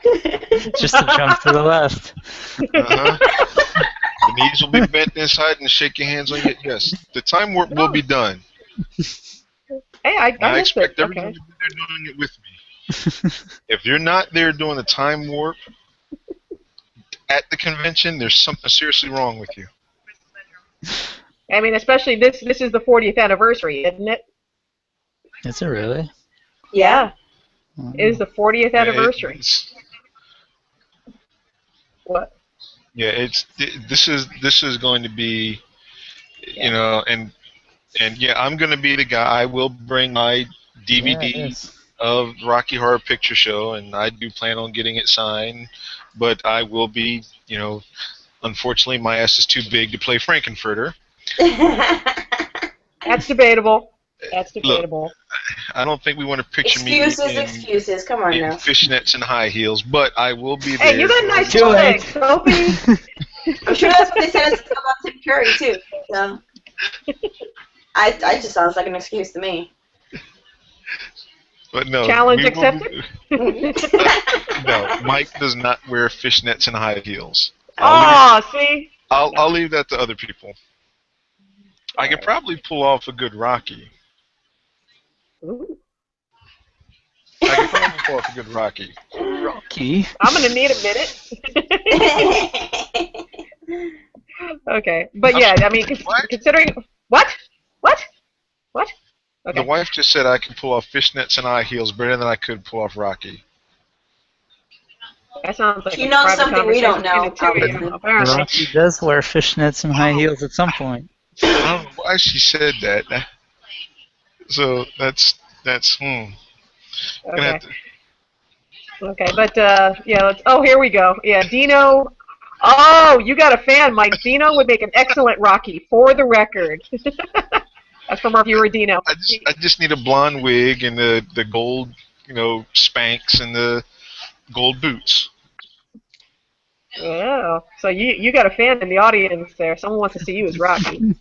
Just to jump to the left. The knees will be bent inside and shake your hands on you. Yes, the time warp will be done. Hey, I expect everyone to be there doing it with me. If you're not there doing the time warp at the convention, there's something seriously wrong with you. I mean, especially this is the 40th anniversary, isn't it? Is it really? Yeah. It is the 40th anniversary. What? Yeah, this is going to be, you know, and yeah, I'm going to be the guy. I will bring my DVD of Rocky Horror Picture Show, and I do plan on getting it signed, but I will be, you know, unfortunately my ass is too big to play Frankenfurter. That's debatable. That's debatable. Look, I don't think we want to picture Excuses. Come on now. Fishnets and high heels, but I will be there. Hey, you got nice legs, Sophie. I'm sure that's what they said about Tim Curry too. So, I just sounds like an excuse to me. But no. Challenge accepted. No, Mike does not wear fishnets and high heels. See. I'll leave that to other people. I could probably pull off a good Rocky. Ooh. I could probably pull off a good Rocky. Rocky. I'm gonna need a minute. Okay, but yeah, I mean, considering what? Okay. The wife just said I can pull off fishnets and high heels better than I could pull off Rocky. That sounds like you know something we don't know. Apparently. Rocky does wear fishnets and high heels at some point. I don't know why she said that. So that's Okay. Okay, but yeah. Here we go. Yeah, Dino. Oh, you got a fan, Mike. Dino would make an excellent Rocky, for the record. That's from our viewer, Dino. I just need a blonde wig and the gold, you know, Spanx and the gold boots. Oh, so you got a fan in the audience there. Someone wants to see you as Rocky.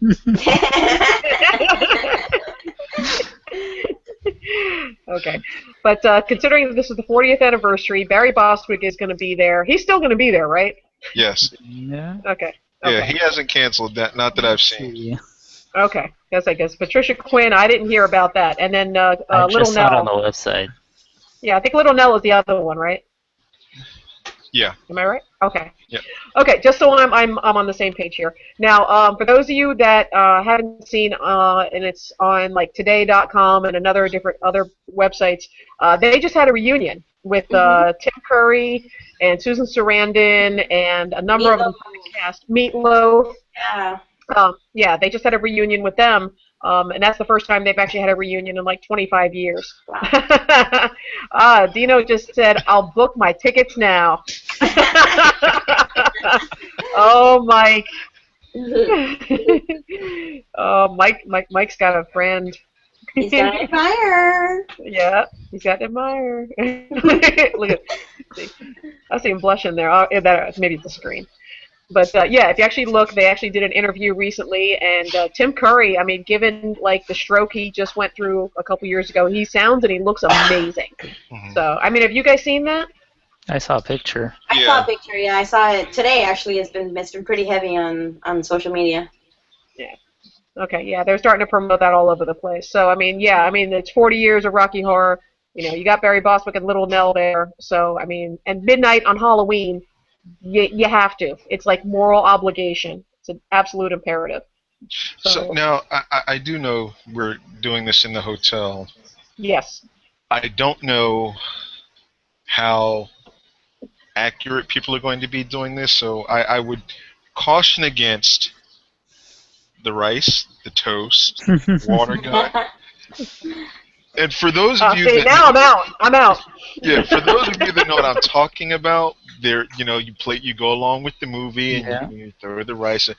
Okay, but considering that this is the 40th anniversary, Barry Bostwick is going to be there. He's still going to be there, right? Yes. Yeah. Okay. Yeah, he hasn't canceled that. Not that I've seen. Okay. Yes, I guess Patricia Quinn. I didn't hear about that. And then I Little just saw it Nell. on the website. Yeah, I think Little Nell is the other one, right? Yeah. Am I right? Okay. Yeah. Okay, just so I'm on the same page here. Now, for those of you that haven't seen, and it's on like Today.com and other websites, they just had a reunion with Tim Curry and Susan Sarandon and a number of them from the cast. Meatloaf. Yeah. Yeah, they just had a reunion with them. And that's the first time they've actually had a reunion in like 25 years. Wow. Dino just said, "I'll book my tickets now." Oh, Mike. Oh, Mike's got a friend. He's got an admirer. Yeah, he's got an admirer. Look at, see, I see him blushing there. Oh, that maybe the screen. But yeah, if you actually look, they actually did an interview recently, and Tim Curry, I mean, given like the stroke he just went through a couple years ago, he sounds and he looks amazing. So, I mean, have you guys seen that? I saw a picture. I saw a picture. Yeah, I saw it today. Actually, it's been pretty heavy on social media. Yeah. Okay. Yeah, they're starting to promote that all over the place. So, I mean, yeah, I mean, it's 40 years of Rocky Horror. You know, you got Barry Bostwick and Little Nell there. So, I mean, and midnight on Halloween. you have to. It's like moral obligation. It's an absolute imperative. So now, I do know we're doing this in the hotel. Yes. I don't know how accurate people are going to be doing this, so I would caution against the rice, the toast, water gun. And for those of you that now I'm out. Yeah, for those of you that know what I'm talking about, you go along with the movie and you throw the rice.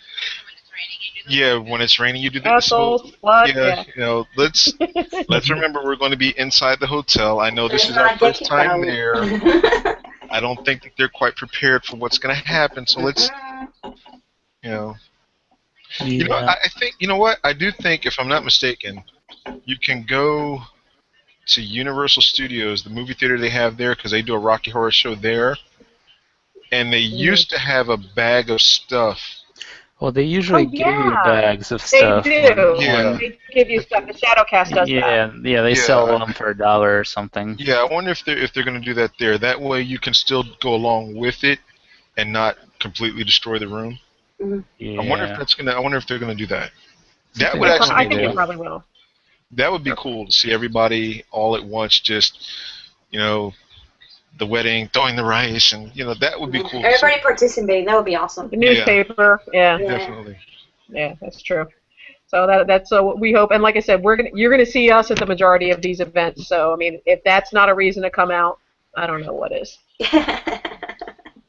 Yeah, when it's raining, you do that. Assholes, what? Yeah, let's remember we're going to be inside the hotel. I know this is our first time there. I don't think that they're quite prepared for what's going to happen. So let's, I think, you know what? I do think, if I'm not mistaken, you can go to Universal Studios, the movie theater they have there, because they do a Rocky Horror show there, and they used to have a bag of stuff. Well, they usually give you bags of stuff. They do. They give you stuff. The Shadowcast does that. Yeah, they sell them for $1 or something. Yeah, I wonder if they're going to do that there. That way you can still go along with it and not completely destroy the room. Yeah. I wonder if they're going to do that. That would I think be they probably will. That would be cool to see everybody all at once, just the wedding, throwing the rice, and that would be cool. Everybody participating, that would be awesome. The newspaper, yeah. Definitely. Yeah, that's true. So that's what we hope. And like I said, you're gonna see us at the majority of these events. So I mean, if that's not a reason to come out, I don't know what is.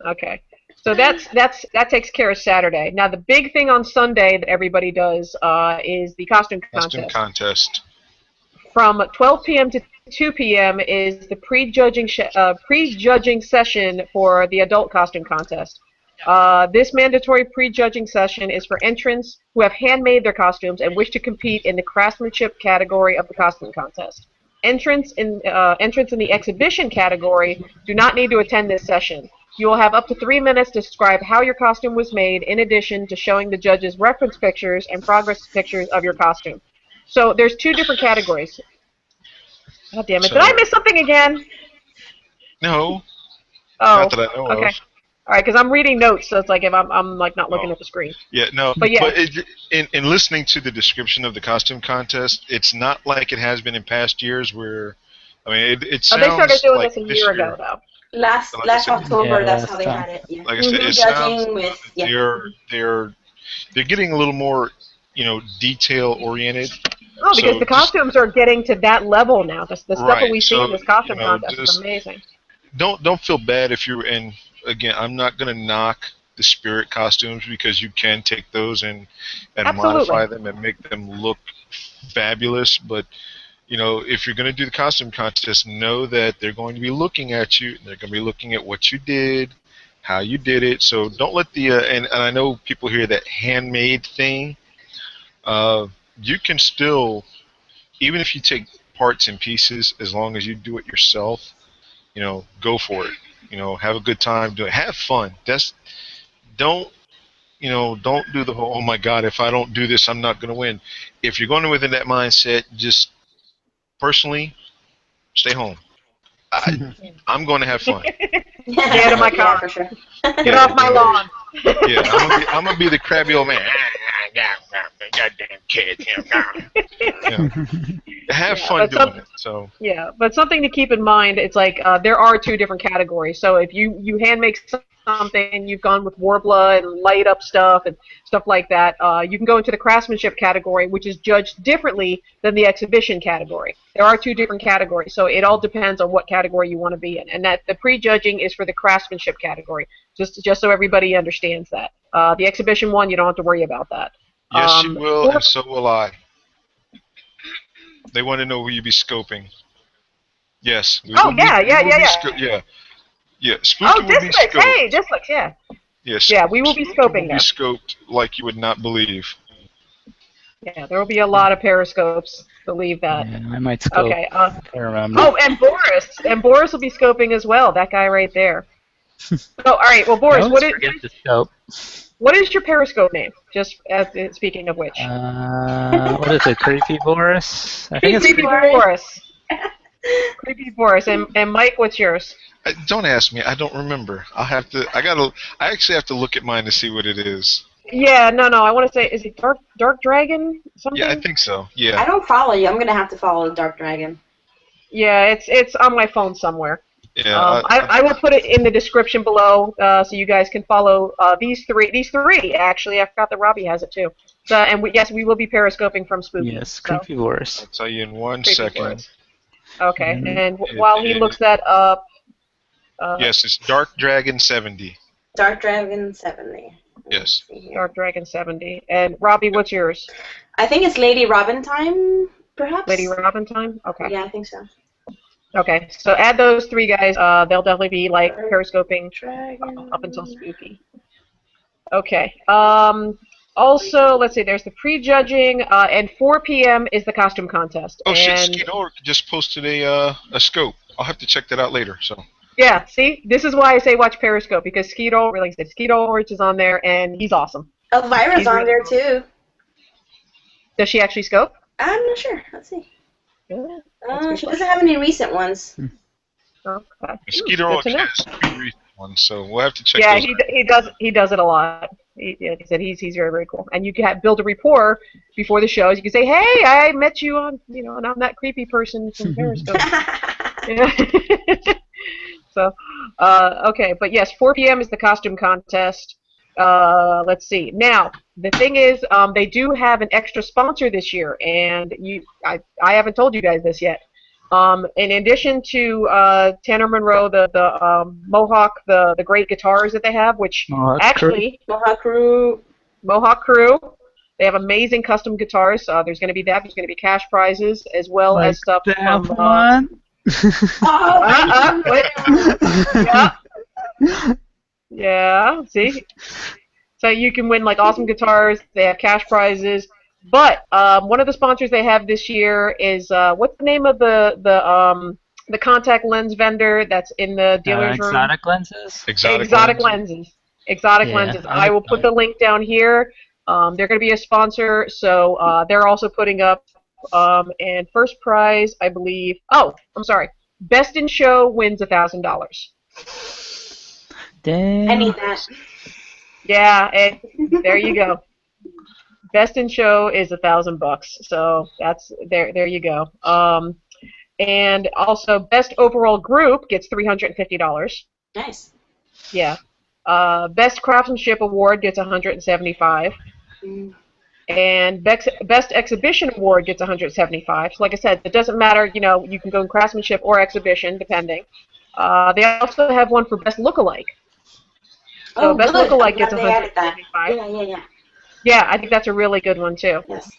Okay. So that takes care of Saturday. Now the big thing on Sunday that everybody does is the costume contest. From 12 p.m. to 2 p.m. is the prejudging session for the adult costume contest. This mandatory prejudging session is for entrants who have handmade their costumes and wish to compete in the craftsmanship category of the costume contest. Entrants in the exhibition category do not need to attend this session. You will have up to 3 minutes to describe how your costume was made, in addition to showing the judges reference pictures and progress pictures of your costume. So there's 2 different categories. God damn it. Did I miss something again? No. Oh, not that I know of. All right, because I'm reading notes, so it's like if I'm like not looking at the screen. Yeah, no. But in listening to the description of the costume contest, it's not like it has been in past years where, I mean, it sounds they started doing like this a year ago, though. Last October, that's how they had it. Yeah. Like I said, it sounds they're getting a little more, detail oriented. Oh, because the costumes are getting to that level now. The stuff that we see in this costume contest is amazing. Don't feel bad if you're in. Again, I'm not going to knock the spirit costumes because you can take those and modify them and make them look fabulous. But if you're going to do the costume contest, know that they're going to be looking at you. They're going to be looking at what you did, how you did it. So don't let the and I know people hear that handmade thing. You can still, even if you take parts and pieces, as long as you do it yourself, go for it. Have a good time, do it. Have fun. Don't do the whole, oh my God, if I don't do this, I'm not going to win. If you're going within that mindset, just personally, stay home. I'm going to have fun. Get out of my car. For sure. Get off my lawn. Yeah, I'm gonna be the crabby old man. Goddamn kids. Have fun doing it. So. Yeah, but something to keep in mind. It's like there are 2 different categories. So if you hand make something, you've gone with Warbler and light up stuff and stuff like that. You can go into the craftsmanship category, which is judged differently than the exhibition category. There are 2 different categories, so it all depends on what category you want to be in. And that the prejudging is for the craftsmanship category, just so everybody understands that. The exhibition one, you don't have to worry about that. Yes, you will, and so will I. They want to know who you be scoping. Yes. Yeah. Spooky will be scoped. Hey, Dislix, yeah. Yes. Yeah, we will be scoping them. Scoped like you would not believe. Yeah, there will be a lot of periscopes. Believe that. Yeah, I might scope. Okay. And Boris will be scoping as well. That guy right there. All right. Well, Boris, what is your periscope name? Just speaking of which. What is it? Creepy Boris? I think it's Creepy Boris. Creepy Boris. And Mike, what's yours? Don't ask me. I don't remember. I actually have to look at mine to see what it is. Yeah, no. I want to say, is it Dark Dragon? Something? Yeah, I think so. Yeah. I don't follow you. I'm gonna have to follow Dark Dragon. Yeah, it's on my phone somewhere. Yeah. I will put it in the description below, so you guys can follow these three. These three, actually. I forgot that Robby has it too. So, and yes, we will be periscoping from Spooky. Yes, Creepy Boris. I'll tell you in one Creepy second. Boris. Okay, and while he looks that up. Yes, it's Dark Dragon 70. Dark Dragon 70. Yes. Dark Dragon 70. And Robby, what's yours? I think it's Lady Robin time, perhaps. Lady Robin time? Okay. Yeah, I think so. Okay, so add those three guys. They'll definitely be like periscoping Dragon. up until Spooky. Okay. Also, let's see. There's the pre-judging, and 4 p.m. is the costume contest. Oh shit! And Skeeto just posted a scope. I'll have to check that out later. So. yeah, see, this is why I say watch Periscope, because Skeeto, like I said, Skeeto Orch is on there, and he's awesome. Elvira's He's on really there too. Does she actually scope? I'm not sure. Let's see. Yeah, She doesn't have any recent ones. okay. Skeeto Orch has 2 recent ones, so we'll have to check. Yeah, those he does it a lot. Like I said, he's very, very cool. And you can build a rapport before the shows. You can say, "Hey, I met you on, and I'm that creepy person from Periscope." Yeah. So, okay, but yes, 4 p.m. is the costume contest. Let's see. Now, the thing is, they do have an extra sponsor this year, and I haven't told you guys this yet. In addition to Tanner Monroe, the Mohawk, the great guitars that they have, which actually Mohawk Crew, they have amazing custom guitars. There's going to be that. There's going to be cash prizes as well like as stuff that from. one. Yeah. See. So you can win like awesome guitars. They have cash prizes. But one of the sponsors they have this year is what's the name of the contact lens vendor that's in the dealer's room? Exotic lenses. Exotic lenses. Exotic lenses. I will put the link down here. They're going to be a sponsor, so they're also putting up and first prize, I believe. Oh, I'm sorry. Best in show wins $1,000. Damn. I need that. Yeah, and there you go. Best in show is $1,000, so that's there you go. And also best overall group gets $350. Nice. Yeah. Best craftsmanship award gets $175. And best exhibition award gets $175. So like I said, it doesn't matter. You can go in craftsmanship or exhibition, depending. They also have one for best lookalike. So best lookalike gets $175. Yeah. Yeah, I think that's a really good one too. Yes.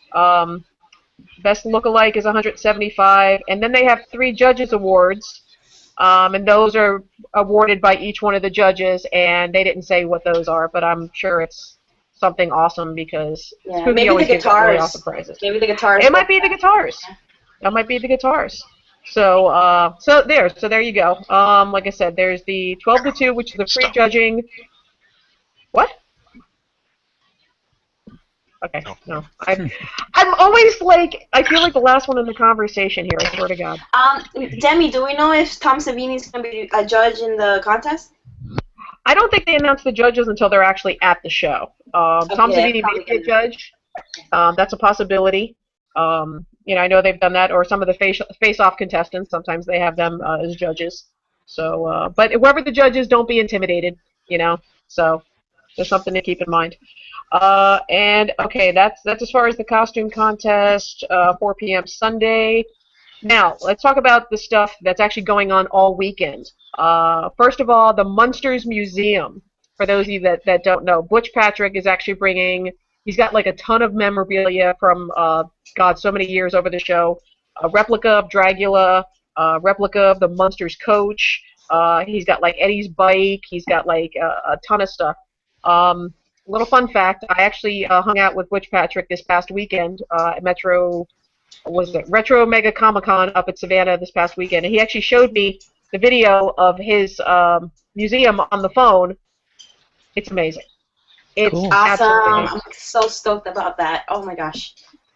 Best lookalike is $175, and then they have 3 judges awards, and those are awarded by each one of the judges, and they didn't say what those are, but I'm sure it's something awesome because Spooky always gives out really awesome prizes. Maybe the guitars. It might be the guitars. That might be the guitars. So there you go. Like I said, there's the 12 to 2, which is the free judging. What? Okay, no. I'm always like, I feel like the last one in the conversation here, I swear to God. Demmie, do we know if Tom Savini's going to be a judge in the contest? I don't think they announce the judges until they're actually at the show. Tom Savini may be a judge. That's a possibility. I know they've done that, or some of the face-off contestants, sometimes they have them as judges. So, but whoever the judges, don't be intimidated, so there's something to keep in mind. And okay, that's as far as the costume contest, 4 p.m. Sunday. Now, let's talk about the stuff that's actually going on all weekend. First of all, the Munsters Museum. For those of you that don't know, Butch Patrick is actually bringing, he's got like a ton of memorabilia from, so many years over the show. A replica of Dragula, a replica of the Munsters coach. He's got like Eddie's bike. He's got like a ton of stuff. Little fun fact, I actually hung out with Butch Patrick this past weekend at Retro Mega Comic Con up at Savannah this past weekend, and he actually showed me the video of his museum on the phone. It's amazing. It's awesome. I'm so stoked about that. Oh my gosh.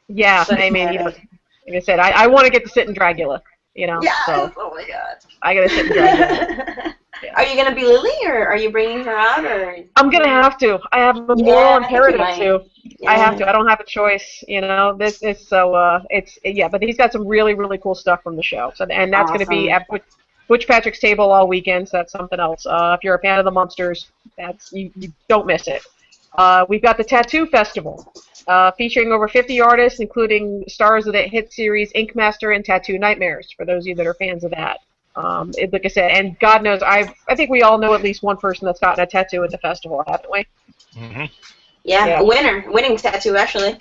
Yeah, I mean, like I said, I want to get to sit in Dragula. You know, Yes! so Oh my god. I gotta sit and drag that. Yeah. Are you gonna be Lily, or are you bringing her out, or? I'm gonna have to. I have a moral Yeah, I think you imperative might. to. Yeah. I have to. I don't have a choice. You know, this is so. It's yeah, but he's got some really really cool stuff from the show. So and that's gonna be Awesome. at Butch Patrick's table all weekend. So that's something else. If you're a fan of the Munsters, that's you don't miss it. We've got the Tattoo Festival, featuring over 50 artists, including stars of the hit series Ink Master and Tattoo Nightmares. For those of you that are fans of that. Like I said, and God knows, I think we all know at least one person that's gotten a tattoo at the festival, haven't we? Mm-hmm. Yeah, a winning tattoo actually.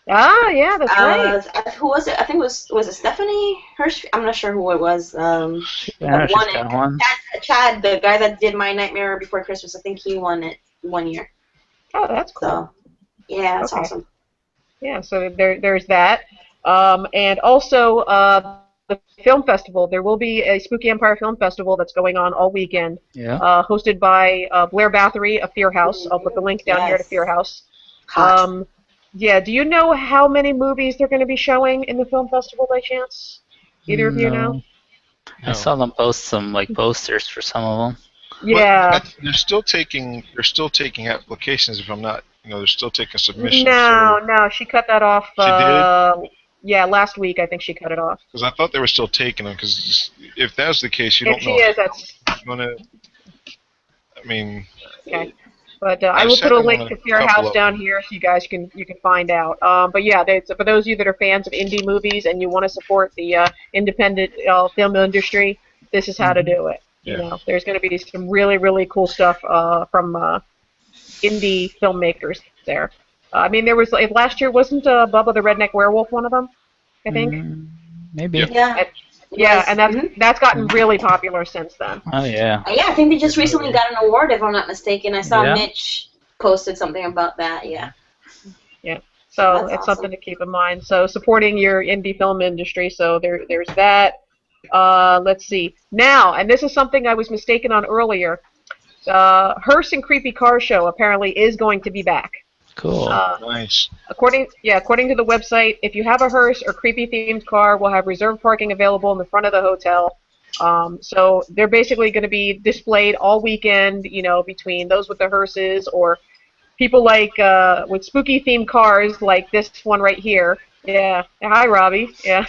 Ah, yeah, that's right. Who was it? I think was it Stephanie Hirsch? I'm not sure who it was. Yeah, she's got one. Chad, the guy that did My Nightmare Before Christmas, I think he won it 1 year. Oh, that's cool. So, yeah, that's awesome. Yeah, so there's that. And also, the film festival. There will be a Spooky Empire Film Festival that's going on all weekend. Yeah. Hosted by Blair Bathory of Fear House. I'll put the link down here to Fear House. Yeah, do you know how many movies they're going to be showing in the film festival by chance? Either of you know? I saw them post some posters for some of them. Yeah. But they're still taking applications. If I'm not, they're still taking submissions. No, she cut that off. She did? Yeah, last week I think she cut it off. Because I thought they were still taking them. Because if that's the case, you don't know. If she is, that's. I mean. Okay. But I will put a link to Fear House down here so you guys can find out. But yeah, for those of you that are fans of indie movies and you want to support the independent film industry, this is how to do it. Yeah. You know, there's going to be some really really cool stuff from indie filmmakers there. I mean, there was last year wasn't Bubba the Redneck Werewolf one of them? I think. Maybe. Yeah. Yeah, and that's gotten really popular since then. Oh yeah. Yeah, I think they just recently got an award, if I'm not mistaken. I saw Mitch posted something about that. Yeah. Yeah. So it's something to keep in mind. So supporting your indie film industry. So there's that. Let's see. Now, and this is something I was mistaken on earlier. Hearst and Creepy Car Show apparently is going to be back. Cool. Nice. According to the website, if you have a hearse or creepy themed car, we'll have reserved parking available in the front of the hotel. So they're basically going to be displayed all weekend, between those with the hearses or people like with spooky themed cars like this one right here. Yeah. Hi, Robby. Yeah.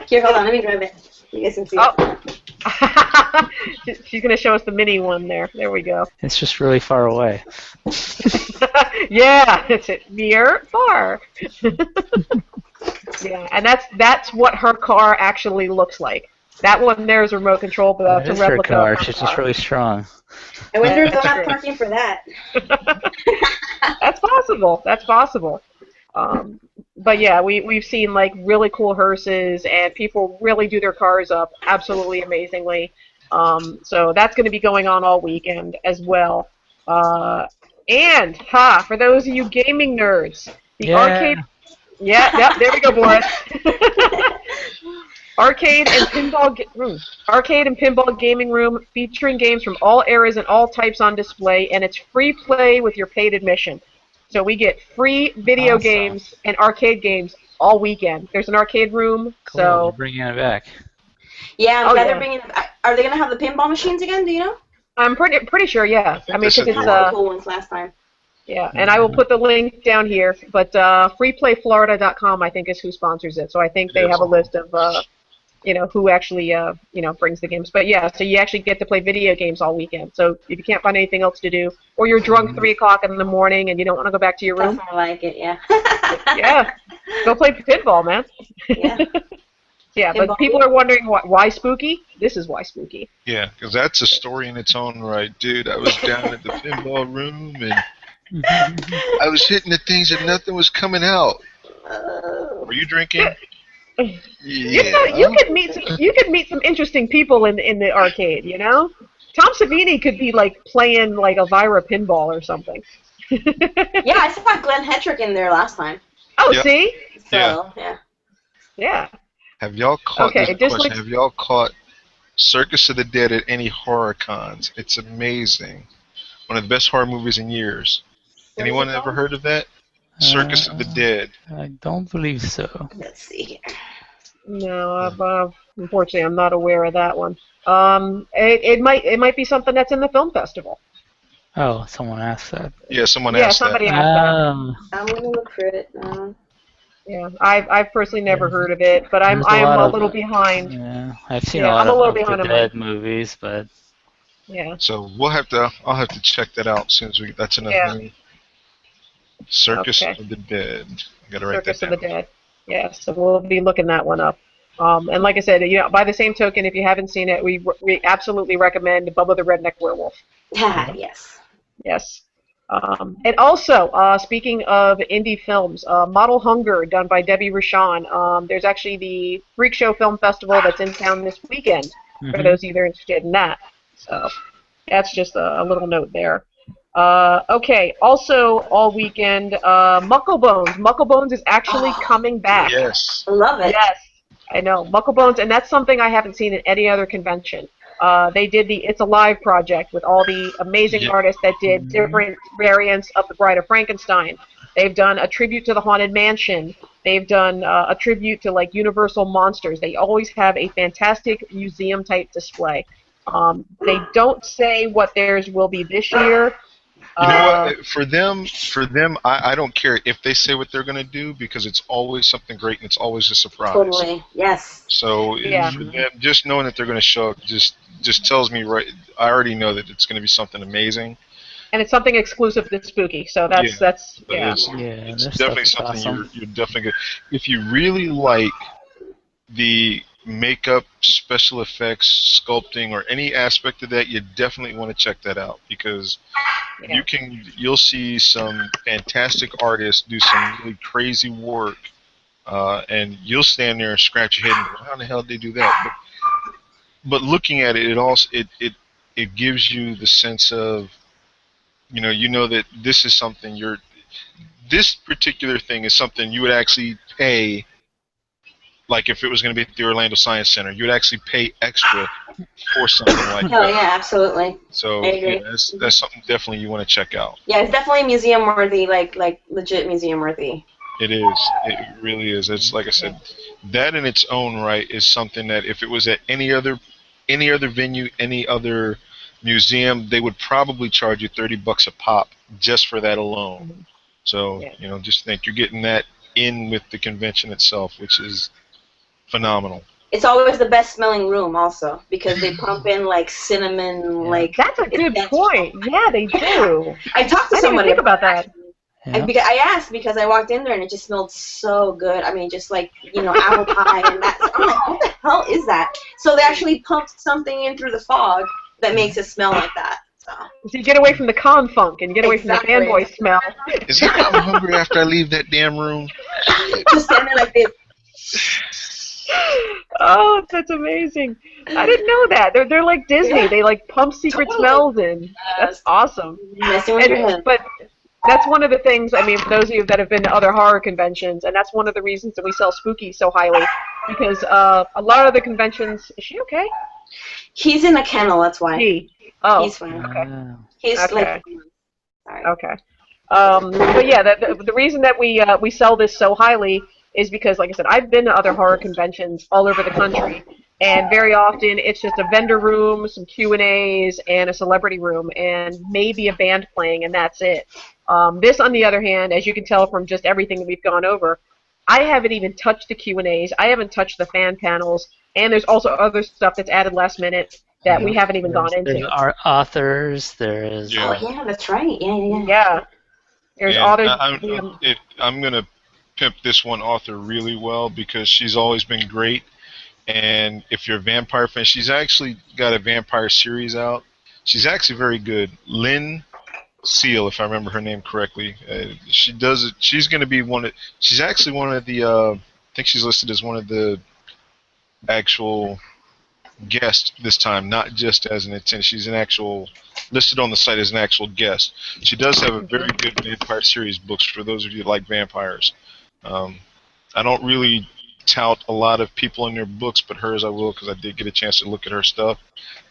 Here, hold on. Let me grab it. You guys can see it. She's going to show us the mini one there. There we go. It's just really far away. Yeah, it's near far. Yeah, and that's what her car actually looks like. That one there is remote control, but that's a replica. Her car. She's just really strong. I wonder if they'll have parking for that. That's possible. That's possible. But yeah, we've seen like really cool hearses, and people really do their cars up absolutely amazingly. So that's going to be going on all weekend as well. And for those of you gaming nerds, the arcade. Yeah, there we go, Boris. Arcade and pinball gaming room featuring games from all eras and all types on display, and it's free play with your paid admission. So we get free video games and arcade games all weekend. There's an arcade room, cool. so We're bringing it back. Yeah, I'm glad they're bringing it. Are they gonna have the pinball machines again? Do you know? I'm pretty sure, yeah. I mean, because it's cool ones last time. Yeah, and I will put the link down here. But freeplayflorida.com, I think, is who sponsors it. So I think they have a list of, who actually, brings the games. But yeah, so you actually get to play video games all weekend. So if you can't find anything else to do, or you're drunk 3 o'clock in the morning and you don't want to go back to your room. That's more like it, yeah. Yeah, go play pinball, man. Yeah. Yeah, but people are wondering why spooky? This is why spooky. Yeah, because that's a story in its own right. Dude, I was down at the pinball room and I was hitting the things and nothing was coming out. Were you drinking? Yeah. You could meet some interesting people in the arcade, Tom Savini could be like playing like Elvira pinball or something. Yeah, I saw Glenn Hetrick in there last time. Oh, see? So, yeah. Have y'all caught Have y'all caught Circus of the Dead at any horror cons? It's amazing. One of the best horror movies in years. Anyone ever heard of that? Circus of the Dead. I don't believe so. Let's see here. No, Unfortunately, I'm not aware of that one. It might be something that's in the film festival. Oh, someone asked that. Yeah, someone Yeah, asked that. somebody asked that. I'm gonna look for it now. Yeah, I've personally never heard of it, but There's a I'm lot a of little behind. yeah. I've seen a Yeah, lot I'm a little of the behind on Dead mine. movies, but Yeah, So I'll have to check that out as soon as we. That's another yeah. name. Circus Okay. of the Dead. I gotta write that Circus of the down. Dead. Yeah, so we'll be looking that one up. And like I said, by the same token, if you haven't seen it, we absolutely recommend Bubba the Redneck Werewolf. Yes. Yes. And also, speaking of indie films, Model Hunger, done by Debbie Rochon. There's actually the Freak Show Film Festival that's in town this weekend, for those of you that are interested in that. So that's just a little note there. Okay, also all weekend, Muckle Bones. Muckle Bones is actually coming back. Yes. I love it. Yes, I know. Muckle Bones, and that's something I haven't seen in any other convention. They did the It's Alive project with all the amazing artists that did different variants of The Bride of Frankenstein. They've done a tribute to the Haunted Mansion. They've done a tribute to like Universal Monsters. They always have a fantastic museum type display. They don't say what theirs will be this year. You know what? For them, I don't care if they say what they're going to do because it's always something great and it's always a surprise. Totally. Yes. So for them, just knowing that they're going to show up just tells me right. I already know that it's going to be something amazing. And it's something exclusive to Spooky, so that's It's definitely something awesome. You're definitely good. If you really like the makeup, special effects, sculpting, or any aspect of that, you definitely want to check that out because you'll see some fantastic artists do some really crazy work, and you'll stand there and scratch your head and go, how the hell did they do that? But looking at it, it gives you the sense of you know that this is something this particular thing is something you would actually pay. Like if it was going to be at the Orlando Science Center, you would actually pay extra for something like that. Oh yeah, absolutely. So that's something definitely you want to check out. Yeah, it's definitely museum worthy, like legit museum worthy. It is. It really is. It's like I said, that in its own right is something that if it was at any other venue, any other museum, they would probably charge you $30 a pop just for that alone. So just think you're getting that in with the convention itself, which is phenomenal. It's always the best smelling room also because they pump in like cinnamon like that's a good point. Yeah, they do. I talked to somebody about that. I asked because I walked in there and it just smelled so good. I mean, just like, apple pie and that. I'm like, what the hell is that? So they actually pumped something in through the fog that makes it smell like that. So you get away from the con funk and get away from the fanboy smell. Is that I'm hungry after I leave that damn room? Just stand there like this. Oh, that's amazing. I didn't know that. They're like Disney. Yeah. They like pump secret smells in. That's awesome. But that's one of the things, I mean, for those of you that have been to other horror conventions, and that's one of the reasons that we sell Spooky so highly, because a lot of the conventions, is she okay? He's in a kennel, that's why. He's fine. Okay. He's like, sorry. Okay. But yeah, the reason that we sell this so highly is because, like I said, I've been to other horror conventions all over the country, and very often it's just a vendor room, some Q&As, and a celebrity room, and maybe a band playing, and that's it. This, on the other hand, as you can tell from just everything that we've gone over, I haven't even touched the Q&As, I haven't touched the fan panels, and there's also other stuff that's added last minute that we haven't even gone into. There's our authors, there is... Oh, yeah, that's right. Yeah. There's authors... I'm going to pimp this one author really well because she's always been great. And if you're a vampire fan, she's actually got a vampire series out. She's actually very good. Lynn Seal, if I remember her name correctly. She does it. She's going to be she's actually one of the, I think she's listed as one of the actual guests this time, not just as an attendee. She's an actual, listed on the site as an actual guest. She does have a very good vampire series books for those of you that like vampires. I don't really tout a lot of people in their books, but hers I will because I did get a chance to look at her stuff.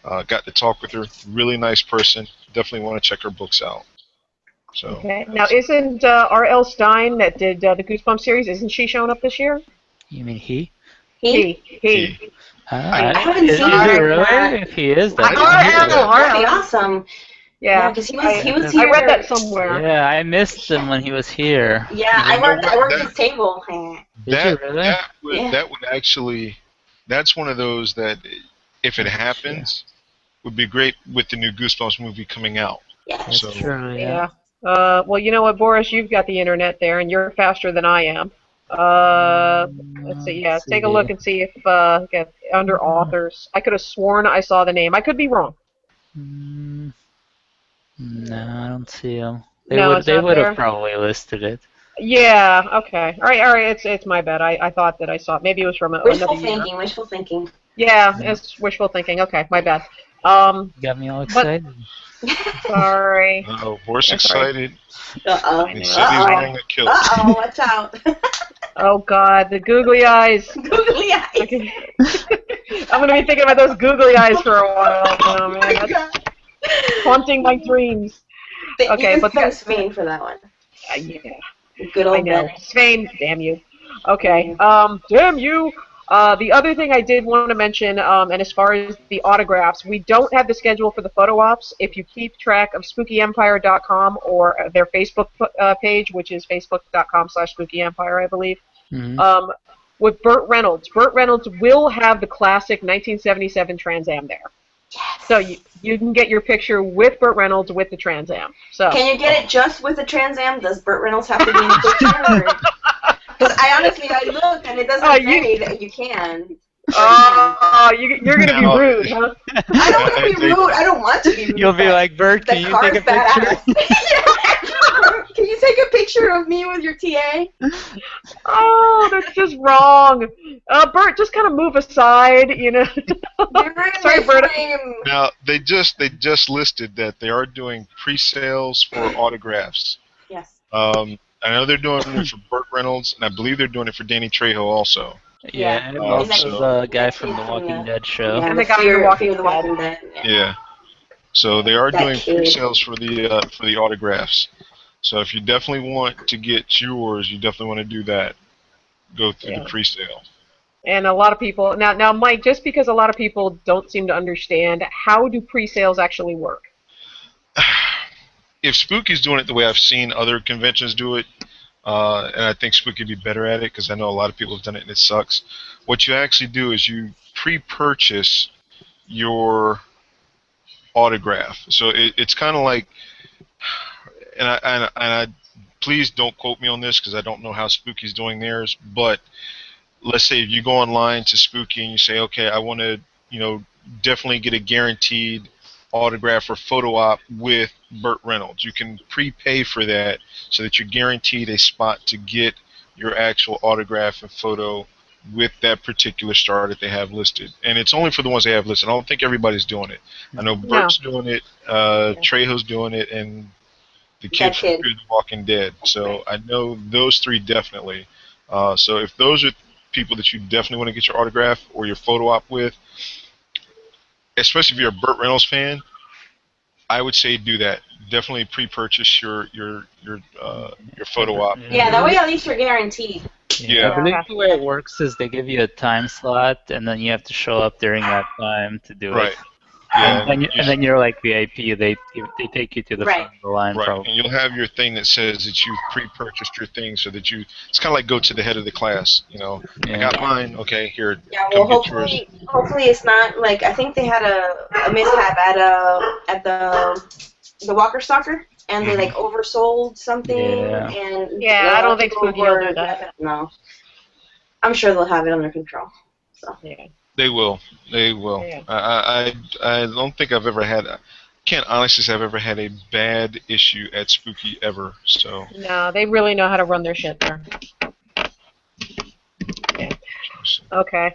Got to talk with her. Really nice person. Definitely want to check her books out. So. Okay. Now, isn't R.L. Stine that did the Goosebumps series, isn't she showing up this year? You mean he? He. I haven't seen him. him. Really? If he is, that'd be awesome. Yeah, because he was here. I read that somewhere. Yeah, I missed him when he was here. Yeah, I worked his table. That would actually, that's one of those that, if it happens, would be great with the new Goosebumps movie coming out. Yeah, that's true. Yeah. Well, you know what, Boris? You've got the internet there, and you're faster than I am. Let's see. Yeah, take a look and see if under authors. I could have sworn I saw the name. I could be wrong. No, I don't see him. They they would have probably listed it. Yeah. Okay. All right. It's my bad. I thought that I saw it. Maybe it was from wishful thinking. Wishful thinking. Yeah, it's wishful thinking. Okay, my bad. Got me all excited. Sorry. Oh, Boris excited. Uh-oh. He said he's wearing a kilt. Uh-oh, watch out. Oh, God, the googly eyes. Googly eyes. Okay. I'm going to be thinking about those googly eyes for a while. Oh, man. That's haunting my dreams. Okay, but thanks Spain for that one. Yeah. Good old Demmie. Spain, damn you. Okay, damn you. The other thing I did want to mention, and as far as the autographs, we don't have the schedule for the photo ops. If you keep track of SpookyEmpire.com or their Facebook page, which is facebook.com/SpookyEmpire, I believe, with Burt Reynolds. Burt Reynolds will have the classic 1977 Trans Am there. Yes. So you can get your picture with Burt Reynolds with the Trans Am. So can you get it just with the Trans Am? Does Burt Reynolds have to be in the picture? Because I looked and it doesn't say that you can. You're going to be rude, huh? I don't want to be rude. I don't want to be rude. You'll be like, Bert, can you take a picture? Can you take a picture of me with your TA? Oh, that's just wrong. Bert, just kind of move aside, you know. Sorry, Bert. Now, they just listed that they are doing pre-sales for autographs. Yes. I know they're doing it for Burt Reynolds, and I believe they're doing it for Danny Trejo also. Yeah, and also the guy from The Walking Dead show. Yeah, and the guy from The Walking Dead. Yeah. So they are doing pre-sales for the autographs. So if you definitely want to get yours, you definitely want to do that. Go through the pre-sale. And a lot of people now, Mike, just because a lot of people don't seem to understand, how do pre-sales actually work? If Spooky's doing it the way I've seen other conventions do it, and I think Spooky would be better at it because I know a lot of people have done it and it sucks. What you actually do is you pre-purchase your autograph. So it's kind of like, and I please don't quote me on this because I don't know how Spooky's doing theirs, but let's say if you go online to Spooky and you say, okay, I want to, definitely get a guaranteed autograph or photo op with Burt Reynolds. You can prepay for that so that you're guaranteed a spot to get your actual autograph and photo with that particular star that they have listed. And it's only for the ones they have listed. I don't think everybody's doing it. I know Burt's doing it, Trejo's doing it, and the kid from Fear the Walking Dead. So I know those three definitely. So if those are people that you definitely want to get your autograph or your photo op with, especially if you're a Burt Reynolds fan, I would say do that. Definitely pre-purchase your photo op. Yeah, that way at least you're guaranteed. Yeah. I believe the way it works is they give you a time slot, and then you have to show up during that time to do it. Yeah, and then you're like VIP. They take you to the front of the line. Right, probably. and you'll have your thing that says that you pre-purchased your thing, so that it's kind of like go to the head of the class. I got mine. Okay, here. Yeah, well, hopefully it's not like I think they had a mishap at the Walker Stalker, and they like oversold something. Yeah. And I don't think Spooky will do that. No, I'm sure they'll have it under control. So. Yeah. They will. They will. Yeah. I don't think I've ever had. Can't honestly say I've ever had a bad issue at Spooky ever. So. No, they really know how to run their shit there. Okay.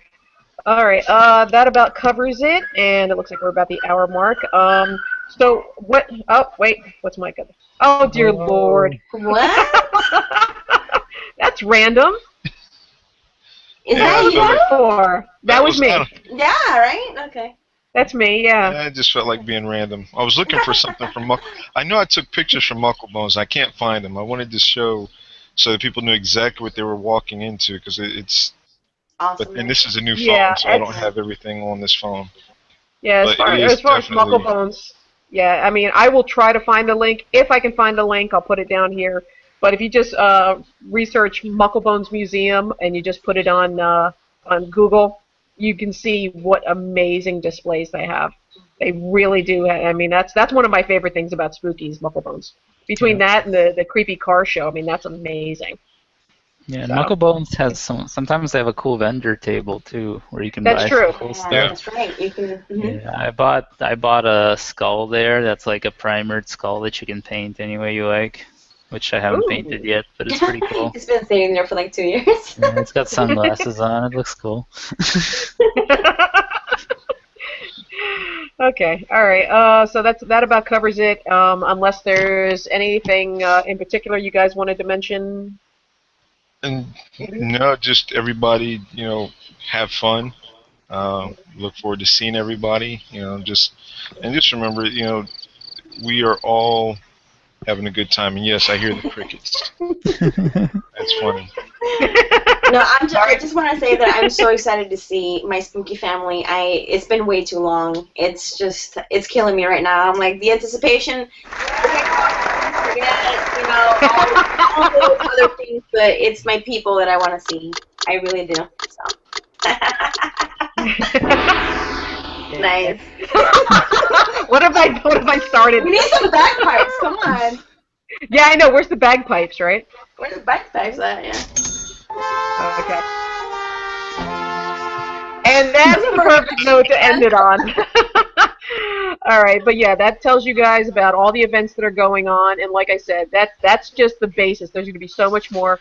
All right. That about covers it, and it looks like we're about the hour mark. So what? Oh, wait. What's Mike? Oh, dear Lord. What? That's random. Is that you? For? That was me. Yeah, right? Okay. That's me, yeah. I just felt like being random. I was looking for something from Muckle. I know I took pictures from Muckle Bones. I can't find them. I wanted to show so that people knew exactly what they were walking into because Awesome. And this is a new phone, so I don't have everything on this phone. Yeah, as far as Muckle Bones, yeah, I mean, I will try to find the link. If I can find the link, I'll put it down here. But if you just research Muckle Bones Museum and you just put it on Google, you can see what amazing displays they have. They really do. I mean, that's one of my favorite things about Spooky's Muckle Bones. Between that and the creepy car show, I mean, that's amazing. Yeah, and Muckle Bones has sometimes they have a cool vendor table too, where you can buy cool stuff. That's right. You can. Yeah, I bought a skull there. That's like a primered skull that you can paint any way you like, which I haven't painted yet, but it's pretty cool. It's been sitting there for like 2 years. Yeah, it's got sunglasses on. It looks cool. Okay, all right. So that about covers it. Unless there's anything in particular you guys wanted to mention. And no, just everybody, have fun. Look forward to seeing everybody. Just remember, we are all having a good time. And yes, I hear the crickets. That's funny. No, I just want to say that I'm so excited to see my spooky family. It's been way too long. It's killing me right now. I'm like, the anticipation, all those other things, but it's my people that I want to see. I really do. So. Nice. What have I started? We need some bagpipes. Come on. Yeah, I know. Where's the bagpipes, right? Where's the bagpipes at? Yeah. Okay. And that's the perfect note to end it on. All right, but yeah, that tells you guys about all the events that are going on, and like I said, that's just the basis. There's going to be so much more.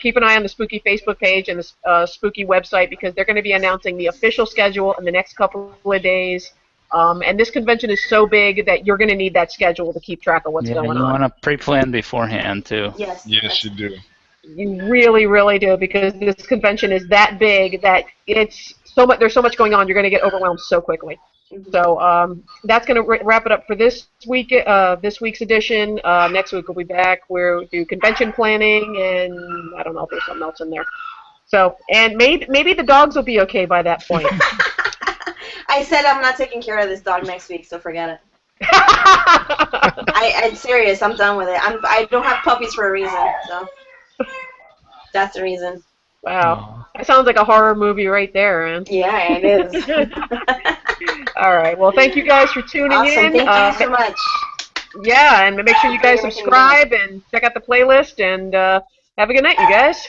Keep an eye on the Spooky Facebook page and the Spooky website, because they're going to be announcing the official schedule in the next couple of days. And this convention is so big that you're going to need that schedule to keep track of what's going on. You want to pre-plan beforehand, too. Yes. Yes, you do. You really, really do, because this convention is that big that there's so much going on, you're going to get overwhelmed so quickly. So that's going to wrap it up for this week. This week's edition. Next week we'll be back. We'll do convention planning, and I don't know if there's something else in there. So, and maybe the dogs will be okay by that point. I said I'm not taking care of this dog next week, so forget it. I'm serious. I'm done with it. I don't have puppies for a reason, so that's the reason. Wow. That sounds like a horror movie right there, man. Yeah, it is. All right. Well, thank you guys for tuning in. Thank you so much. Yeah, and make sure you guys subscribe and check out the playlist, and have a good night, you guys.